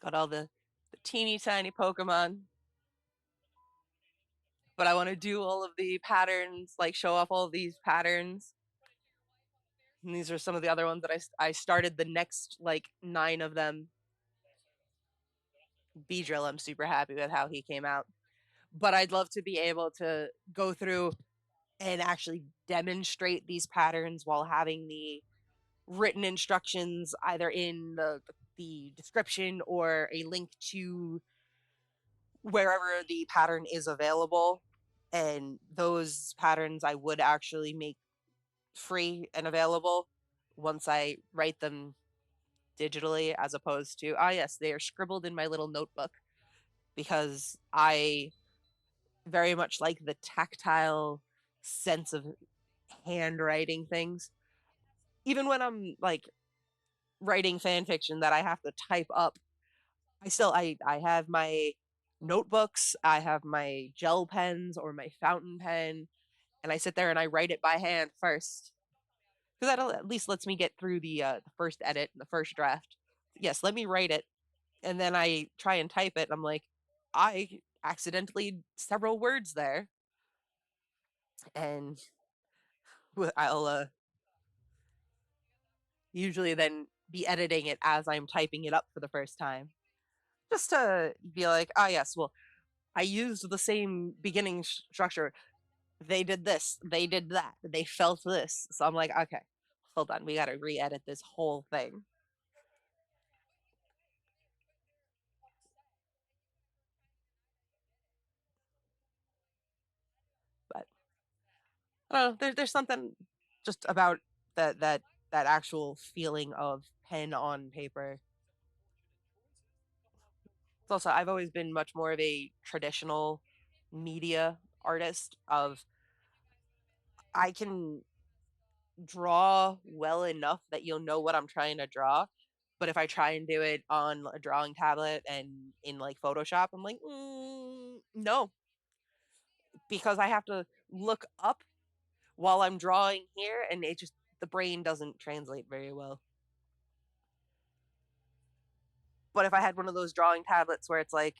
Got all the teeny tiny Pokemon. But I want to do all of the patterns, like show off all of these patterns. And these are some of the other ones that I started the next like 9 of them. Beedrill, I'm super happy with how he came out. But I'd love to be able to go through and actually demonstrate these patterns while having the written instructions either in the description or a link to wherever the pattern is available. And those patterns I would actually make free and available once I write them digitally, as opposed to, ah, yes, they are scribbled in my little notebook because I very much like the tactile sense of handwriting things. Even when I'm like writing fan fiction that I have to type up, I have my notebooks, I have my gel pens or my fountain pen, and I sit there and I write it by hand first because that at least lets me get through the first edit, the first draft. Yes, let me write it, and then I try and type it. And I'm like, I accidentally several words there, and I'll usually then be editing it as I'm typing it up for the first time, just to be like, ah, yes, well, I used the same beginning structure. They did this, they did that, they felt this. So I'm like, okay, hold on, we got to re-edit this whole thing. But I don't know. There's something just about that actual feeling of pen on paper. It's also I've always been much more of a traditional media artist. Of I can draw well enough that you'll know what I'm trying to draw. But if I try and do it on a drawing tablet and in like Photoshop, I'm like, no, because I have to look up while I'm drawing here, and the brain doesn't translate very well. But if I had one of those drawing tablets where it's like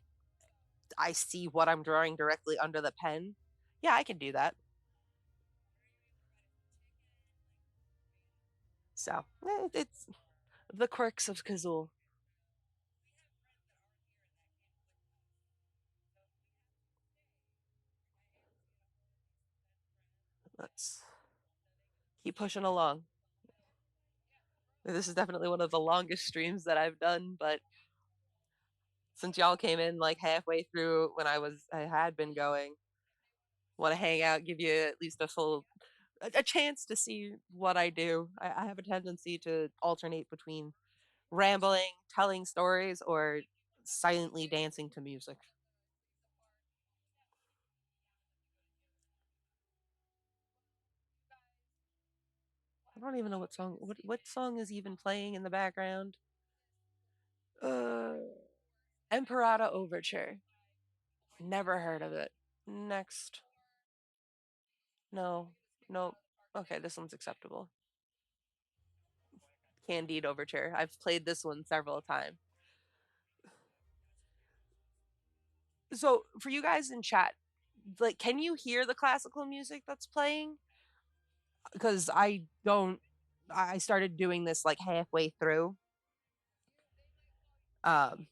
I see what I'm drawing directly under the pen, yeah, I can do that. So it's the quirks of Kazoo. Let's keep pushing along. This is definitely one of the longest streams that I've done, but since y'all came in like halfway through when I had been going, want to hang out, give you at least a chance to see what I do. I have a tendency to alternate between rambling, telling stories, or silently dancing to music. I don't even know what song is even playing in the background. Uh, Emperata Overture. Never heard of it. Next. No. Nope. Okay, this one's acceptable. Candide Overture. I've played this one several times. So, for you guys in chat, like, can you hear the classical music that's playing? Because I don't. I started doing this like halfway through. Um,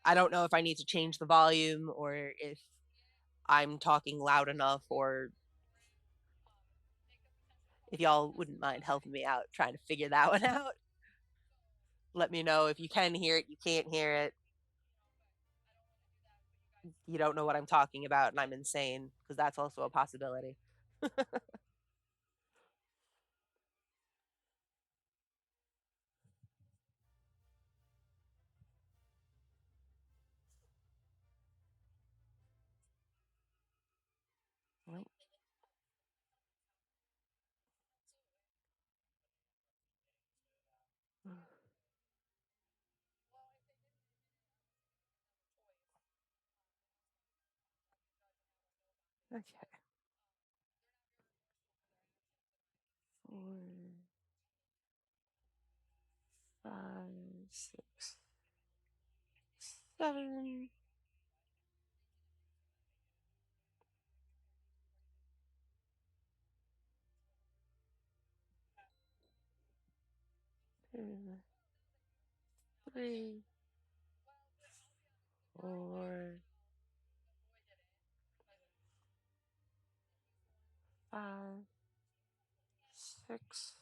I don't know if I need to change the volume or if I'm talking loud enough, or if y'all wouldn't mind helping me out trying to figure that one out. Let me know if you can hear it, you can't hear it, you don't know what I'm talking about, and I'm insane, because that's also a possibility. Okay. 4, 5, 6, 7. 2, 3, 4, 5, 6,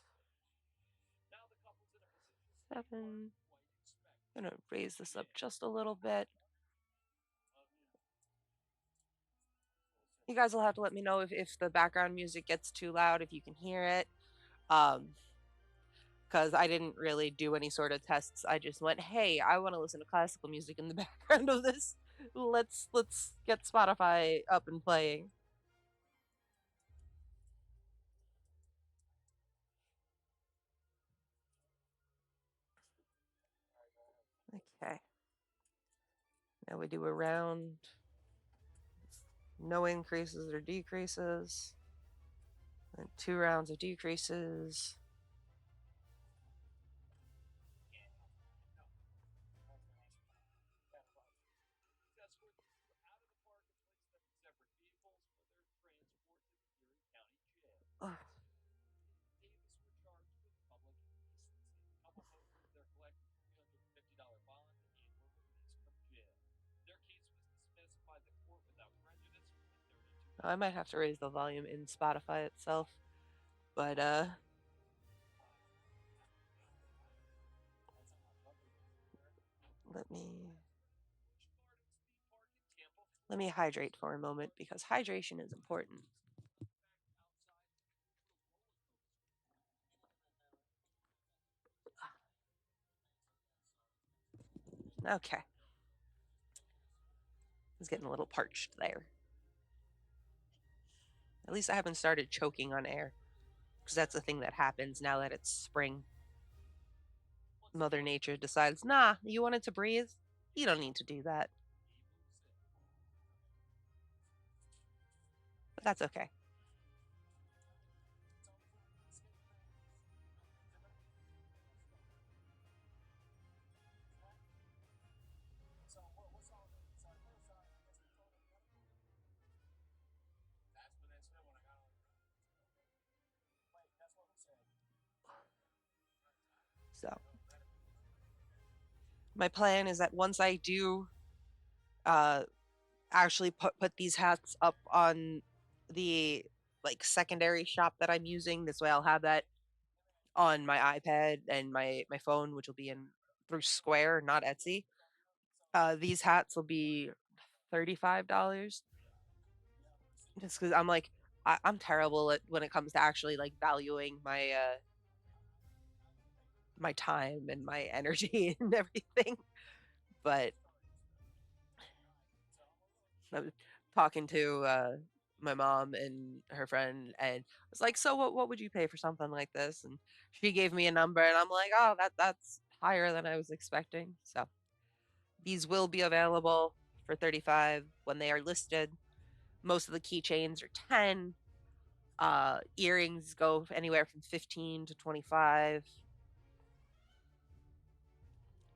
7. I'm gonna raise this up just a little bit. You guys will have to let me know if the background music gets too loud, if you can hear it. Because I didn't really do any sort of tests. I just went, hey, I want to listen to classical music in the background of this. Let's get Spotify up and playing. Okay. Now we do a round. No increases or decreases. And 2 rounds of decreases. Ugh. I might have to raise the volume in Spotify itself, but let me let me hydrate for a moment, because hydration is important. Okay. It's getting a little parched there. At least I haven't started choking on air, because that's the thing that happens now that it's spring. Mother Nature decides, nah, you wanted to breathe? You don't need to do that. But that's okay. So, my plan is that once I do uh, actually put these hats up on the like secondary shop that I'm using. This way I'll have that on my iPad and my phone, which will be in through Square, not Etsy. These hats will be $35 just because I'm like I'm terrible at when it comes to actually like valuing my time and my energy and everything. But I was talking to my mom and her friend, and I was like, "So what would you pay for something like this?" And she gave me a number, and I'm like, "Oh, that's higher than I was expecting." So these will be available for 35 when they are listed. Most of the keychains are 10. Earrings go anywhere from 15 to 25.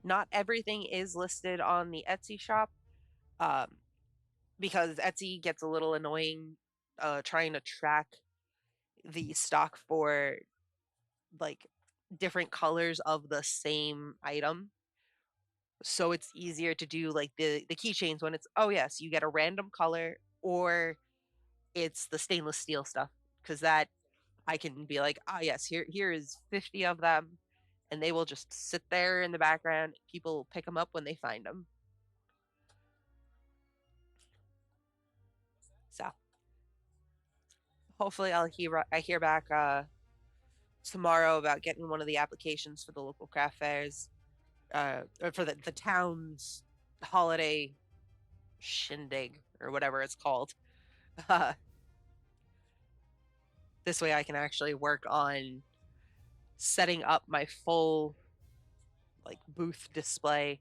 Not everything is listed on the Etsy shop. Um, because Etsy gets a little annoying trying to track the stock for like different colors of the same item. So it's easier to do like the keychains when it's oh yes, you get a random color or it's the stainless steel stuff because that I can be like, "Ah, yes, here is 50 of them," and they will just sit there in the background. People pick them up when they find them. So hopefully I hear back tomorrow about getting one of the applications for the local craft fairs, or for the town's holiday shindig or whatever it's called. Uh, this way I can actually work on setting up my full like booth display.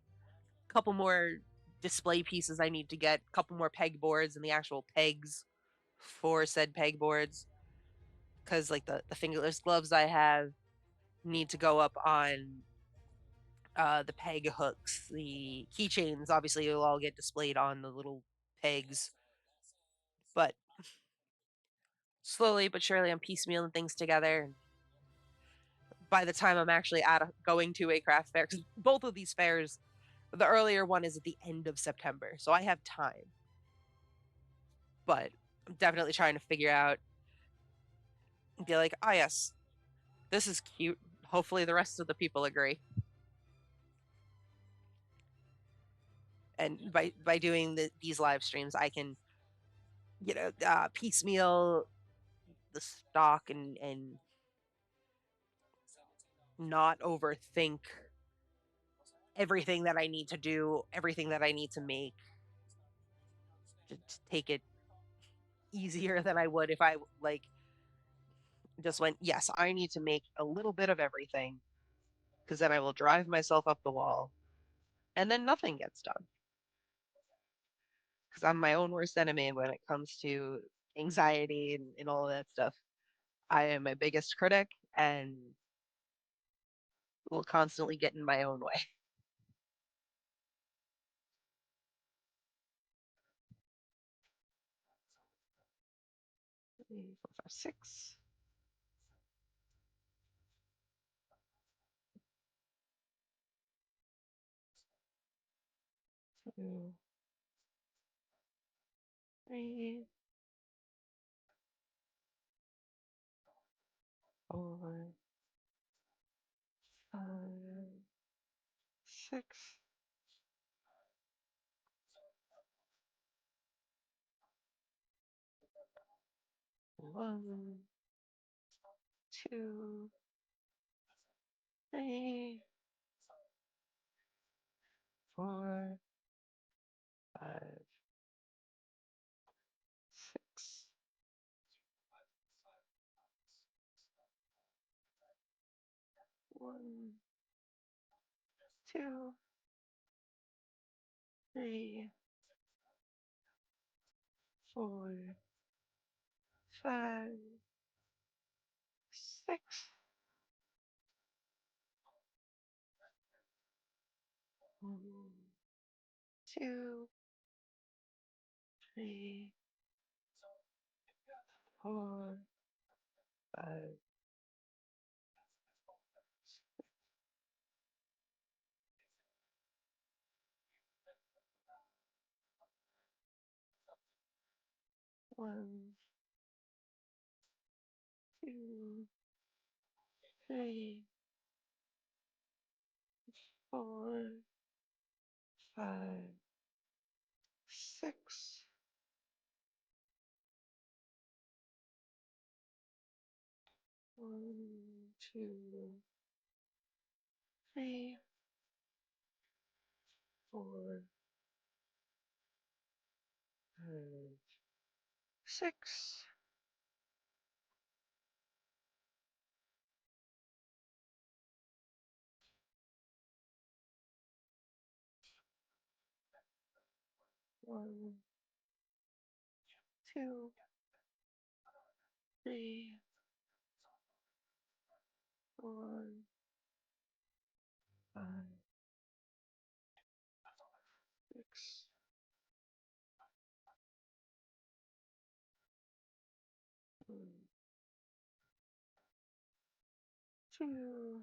A couple more display pieces I need to get, a couple more pegboards and the actual pegs for said pegboards because like the fingerless gloves I have need to go up on the peg hooks. The keychains obviously will all get displayed on the little pegs, but slowly but surely I'm piecemealing things together. By the time I'm actually going to a craft fair, because both of these fairs, the earlier one is at the end of September, so I have time. But I'm definitely trying to figure out and be like, oh yes, this is cute. Hopefully the rest of the people agree. And by doing these live streams, I can piecemeal the stock and not overthink everything that I need to do, everything that I need to make, to take it easier than I would if I like just went, yes, I need to make a little bit of everything because then I will drive myself up the wall and then nothing gets done because I'm my own worst enemy when it comes to anxiety and all of that stuff. I am my biggest critic and will constantly get in my own way. 3, 4, 5, 6. 2, 3, 4, 5, 6. 1, 2, 3, 4, 5, 6. 1, 2, 3, 4, 5, 6. 1, 2, 3, 4, 5. 1, two, three, four, five, six. One, two, three, four, five, six. One, two, three, four, five, six. One, two,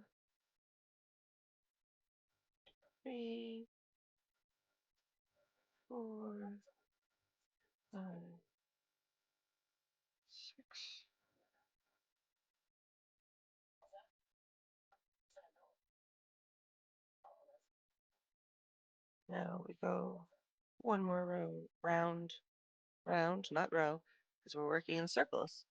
three, four, five, six. Now we go one more round, not row, because we're working in circles.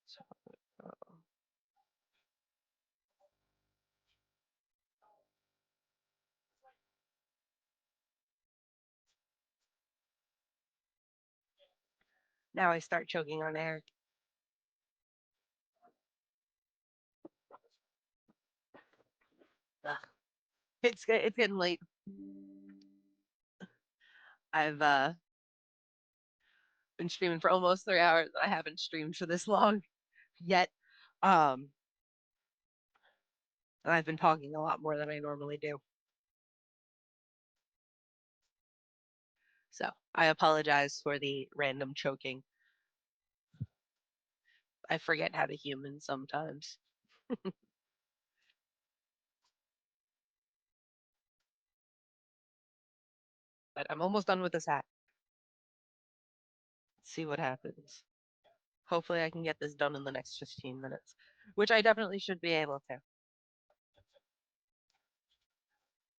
So now I start choking on air. Ugh. It's getting late. I've been streaming for almost 3 hours. I haven't streamed for this long yet. Um, and I've been talking a lot more than I normally do. So I apologize for the random choking. I forget how to human sometimes. But I'm almost done with this hat. See what happens. Hopefully I can get this done in the next 15 minutes, which I definitely should be able to.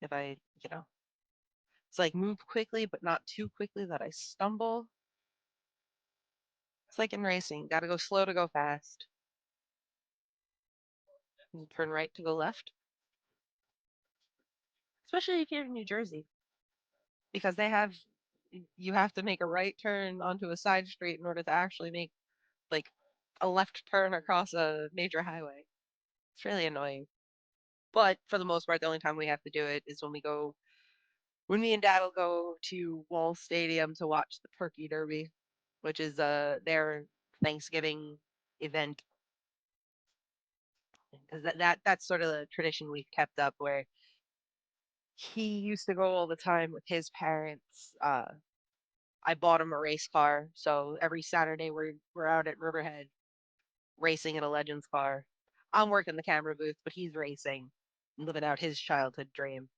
If I, you know, it's like move quickly, but not too quickly that I stumble. It's like in racing, gotta go slow to go fast. And turn right to go left, especially if you're in New Jersey, because you have to make a right turn onto a side street in order to actually make like a left turn across a major highway. It's really annoying. But for the most part, the only time we have to do it is when me and Dad will go to Wall Stadium to watch the Turkey Derby, which is their Thanksgiving event. Because that's sort of the tradition we've kept up where he used to go all the time with his parents. I bought him a race car, so every Saturday we're out at Riverhead racing in a Legends car. I'm working the camera booth, but he's racing, living out his childhood dream.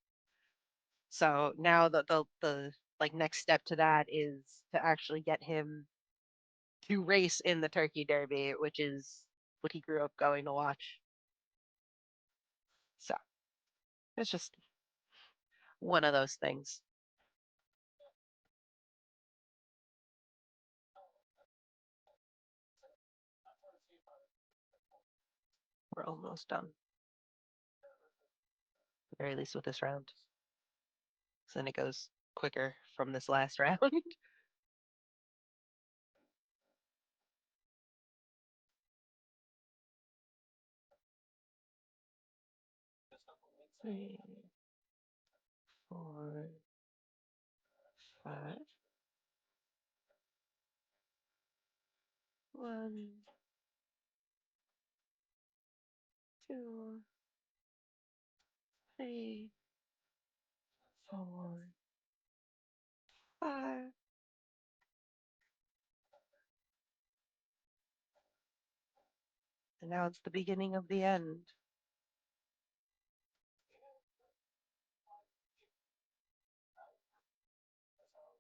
So now the like next step to that is to actually get him to race in the Turkey Derby, which is what he grew up going to watch. So it's just one of those things. We're almost done, at the very least with this round. So then it goes quicker from this last round. Three, four, five. One, two, three, four, five. And now it's the beginning of the end.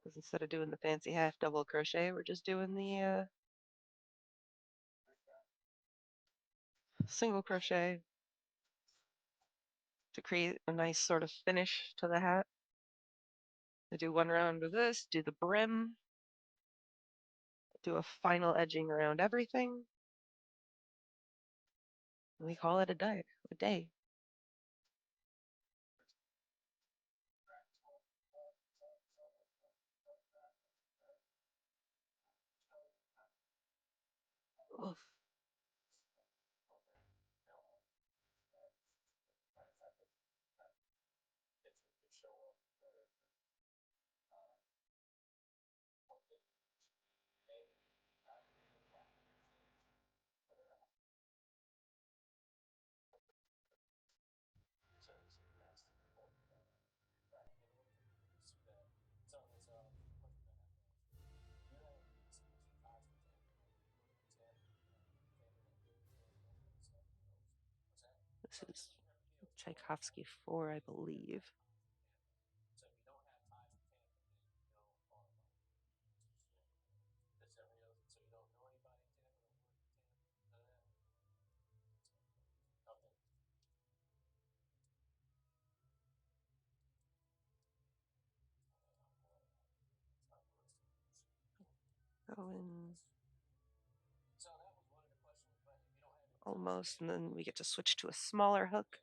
Because instead of doing the fancy half double crochet, we're just doing the single crochet to create a nice sort of finish to the hat. I do one round of this, do the brim, do a final edging around everything. And we call it a day. A day. Oof. This is Tchaikovsky 4, I believe. Going almost, and then we get to switch to a smaller hook.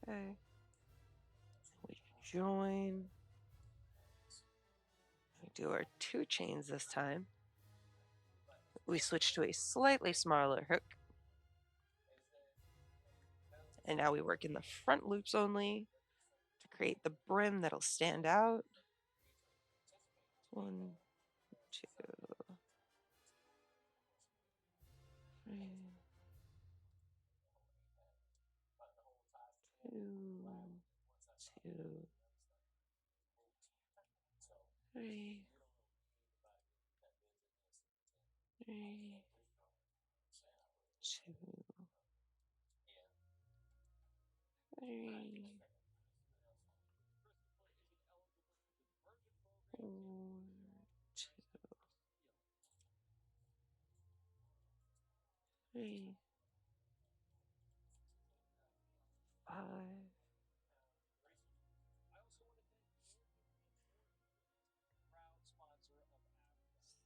Okay. We join. We do our 2 chains this time. We switch to a slightly smaller hook. And now we work in the front loops only to create the brim that'll stand out. 1, 2, 3, 2, 2, 3, 3, 2, 3, 4, 2, 3, 5,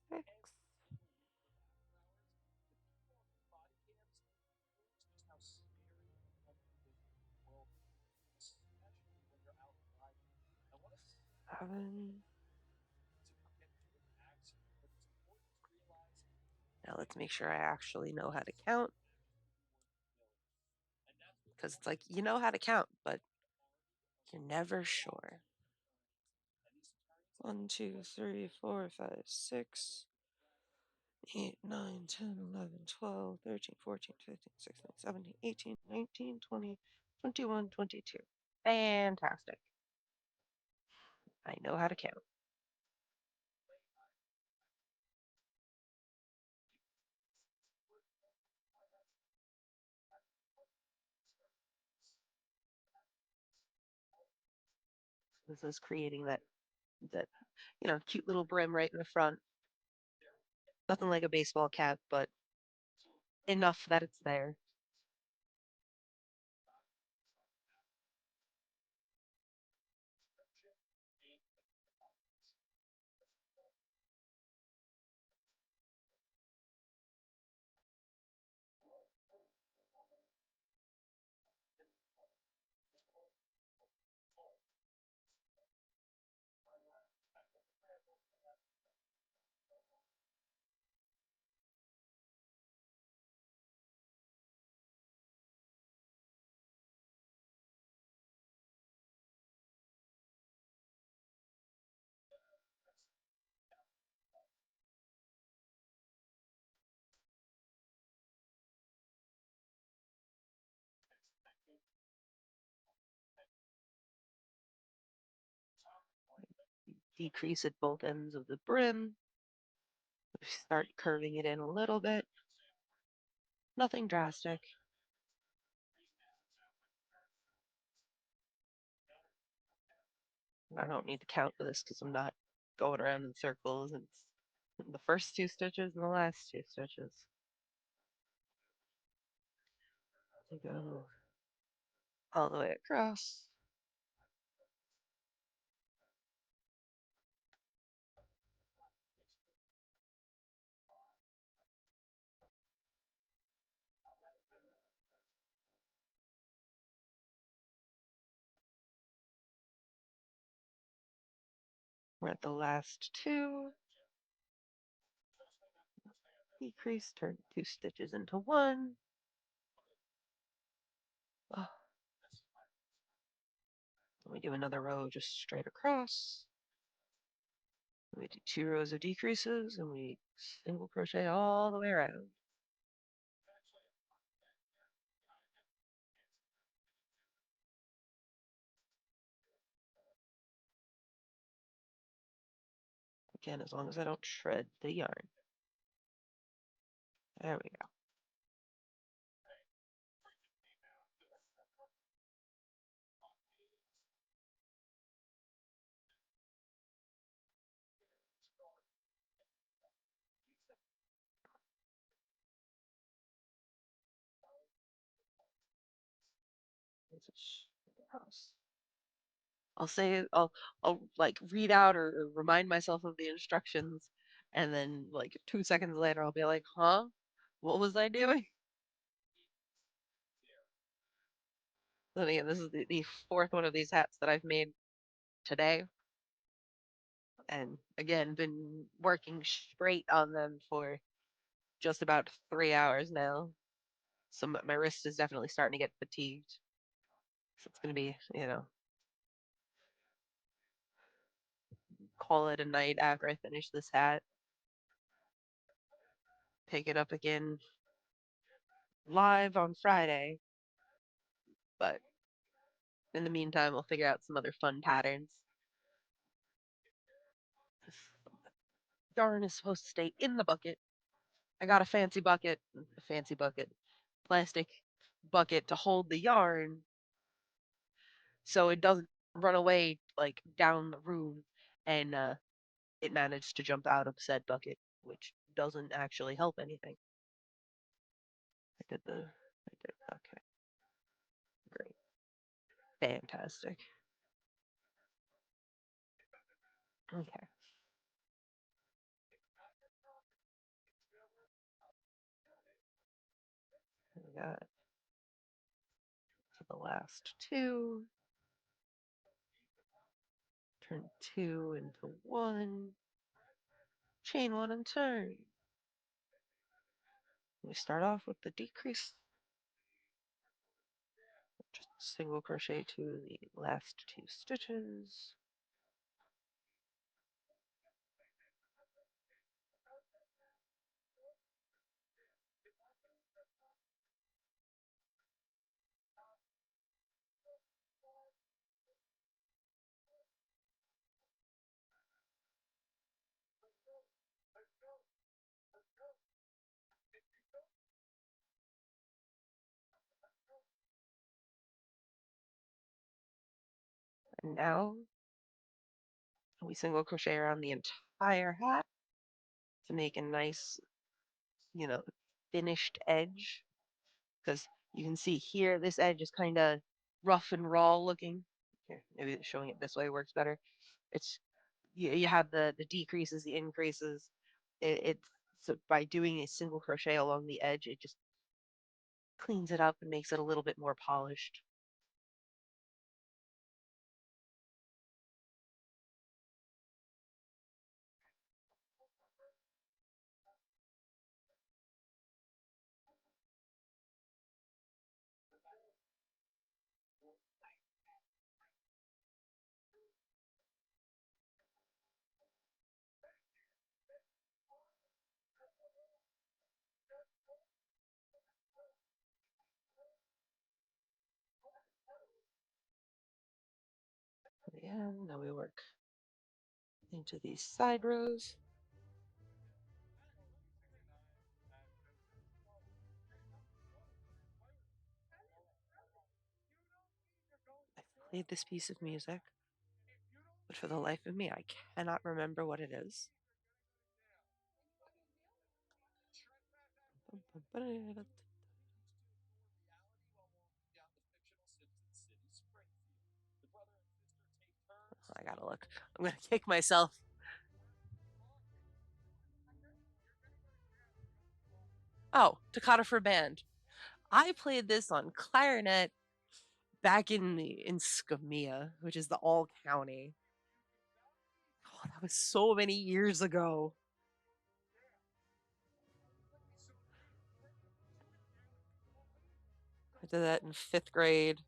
6, 7. Now let's make sure I actually know how to count. Because it's like, you know how to count, but you're never sure. 1, 2, 3, 4, 5, 6, 8, 9, 10, 11, 12, 13, 14, 15, 16, 17, 18, 19, 20, 21, 22. Fantastic. I know how to count. This is creating that cute little brim right in the front. Nothing like a baseball cap, but enough that it's there. decrease at both ends of the brim. Start curving it in a little bit. Nothing drastic. I don't need to count for this because I'm not going around in circles. It's the first two stitches and the last two stitches. To go all the way across. We're at the last two. Decrease, turn two stitches into one. Oh, we do another row just straight across. We do two rows of decreases and we single crochet all the way around. Again, as long as I don't shred the yarn. There we go. I'll like read out or remind myself of the instructions, and then like 2 seconds later I'll be like, huh? What was I doing? Then again, this is the fourth one of these hats that I've made today. And again, been working straight on them for just about 3 hours now. So my wrist is definitely starting to get fatigued. So it's gonna be, call it a night after I finish this hat. Pick it up again live on Friday. But in the meantime, we'll figure out some other fun patterns. This yarn is supposed to stay in the bucket. I got a fancy bucket, plastic bucket to hold the yarn so it doesn't run away like down the room. And it managed to jump out of said bucket, which doesn't actually help anything. I did, okay, great, fantastic. Okay, we got to the last two. Turn two into one. Chain one and turn. We start off with the decrease. Just single crochet to the last two stitches. And now we single crochet around the entire hat to make a nice, you know, finished edge. Because you can see here, this edge is kind of rough and raw looking. Here, maybe showing it this way works better. It's you have the decreases, the increases. It's so by doing a single crochet along the edge, it just cleans it up and makes it a little bit more polished. Yeah, now we work into these side rows. I've played this piece of music, but for the life of me, I cannot remember what it is. I gotta look. I'm gonna kick myself. Oh, Toccata for Band. I played this on clarinet back in Scamia, which is the all county. Oh, that was so many years ago. I did that in 5th grade.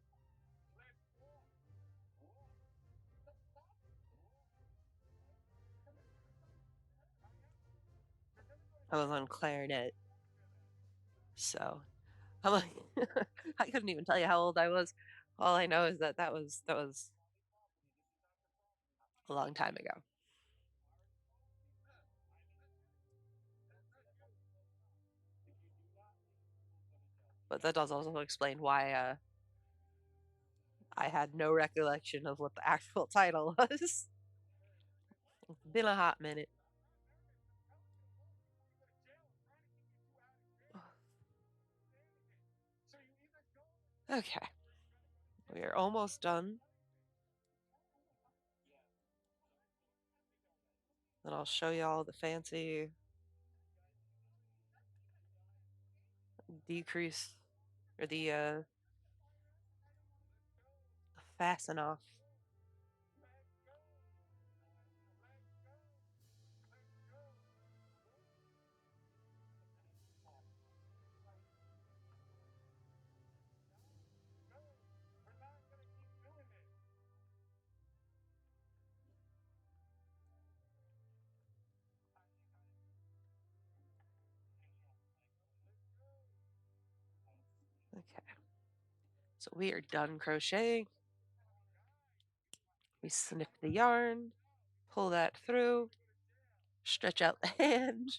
I was on clarinet, so I'm like, I couldn't even tell you how old I was. All I know is that that was a long time ago. But that does also explain why I had no recollection of what the actual title was. It's been a hot minute. Okay, we are almost done. Then I'll show you all the fancy decrease or the fasten off. Okay, so we are done crocheting. We snip the yarn, pull that through, stretch out the hand.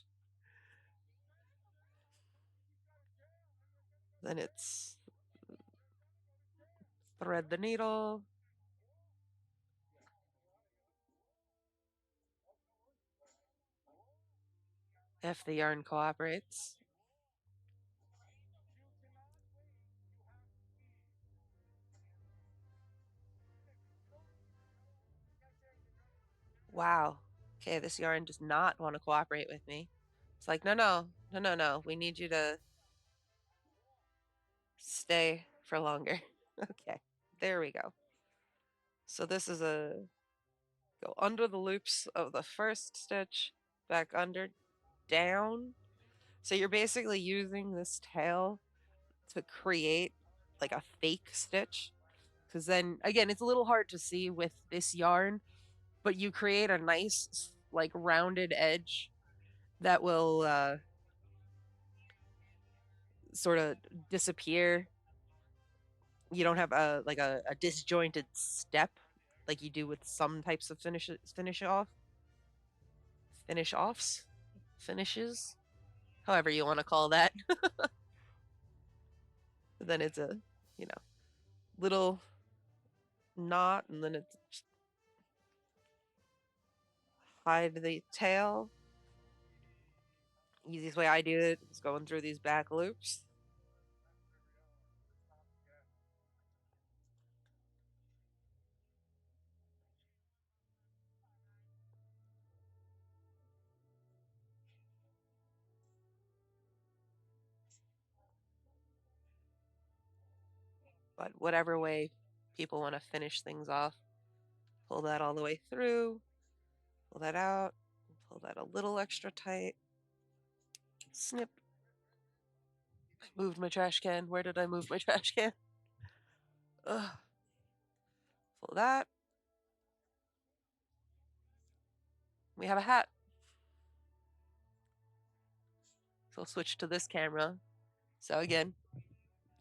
Then it's thread the needle. If the yarn cooperates. Wow. Okay, this yarn does not want to cooperate with me. It's like, no, no, no, no, no. We need you to stay for longer. Okay, there we go. So this is a go under the loops of the first stitch, back under, down. So you're basically using this tail to create like a fake stitch. Because then, again, it's a little hard to see with this yarn, but you create a nice, like, rounded edge that will sort of disappear. You don't have a like a disjointed step like you do with some types of finish offs, finishes, however you want to call that. Then it's a, you know, little knot, and then it's hide the tail. Easiest way I do it is going through these back loops. But whatever way people want to finish things off, pull that all the way through, pull that out, pull that a little extra tight, snip. I moved my trash can. Where did I move my trash can? Ugh. Pull that. We have a hat. So I'll switch to this camera. So again,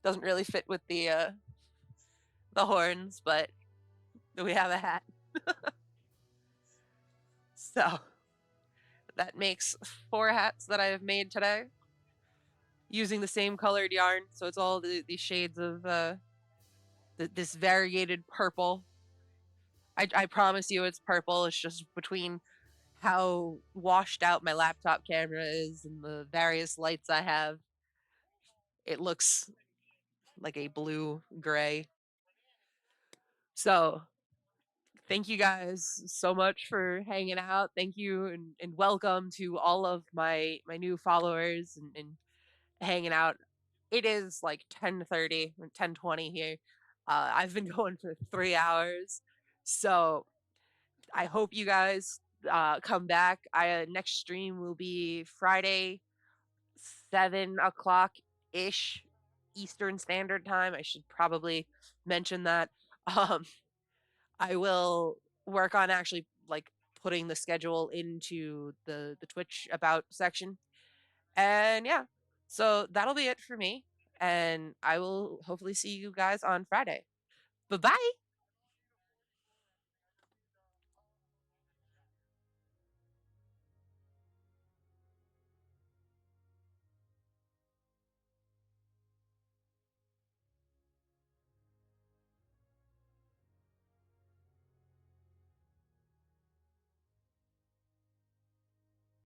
doesn't really fit with the horns, but we have a hat. So that makes 4 hats that I have made today using the same colored yarn. So it's all the shades of this variegated purple. I promise you it's purple. It's just between how washed out my laptop camera is and the various lights I have, it looks like a blue gray. So thank you guys so much for hanging out. Thank you and welcome to all of my new followers and hanging out. It is like 10:30 or 10:20 here. I've been going for 3 hours. So I hope you guys come back. I next stream will be Friday, 7 o'clock ish Eastern Standard Time. I should probably mention that. Um, I will work on actually like putting the schedule into the Twitch about section. And yeah, so that'll be it for me. And I will hopefully see you guys on Friday. Bye bye.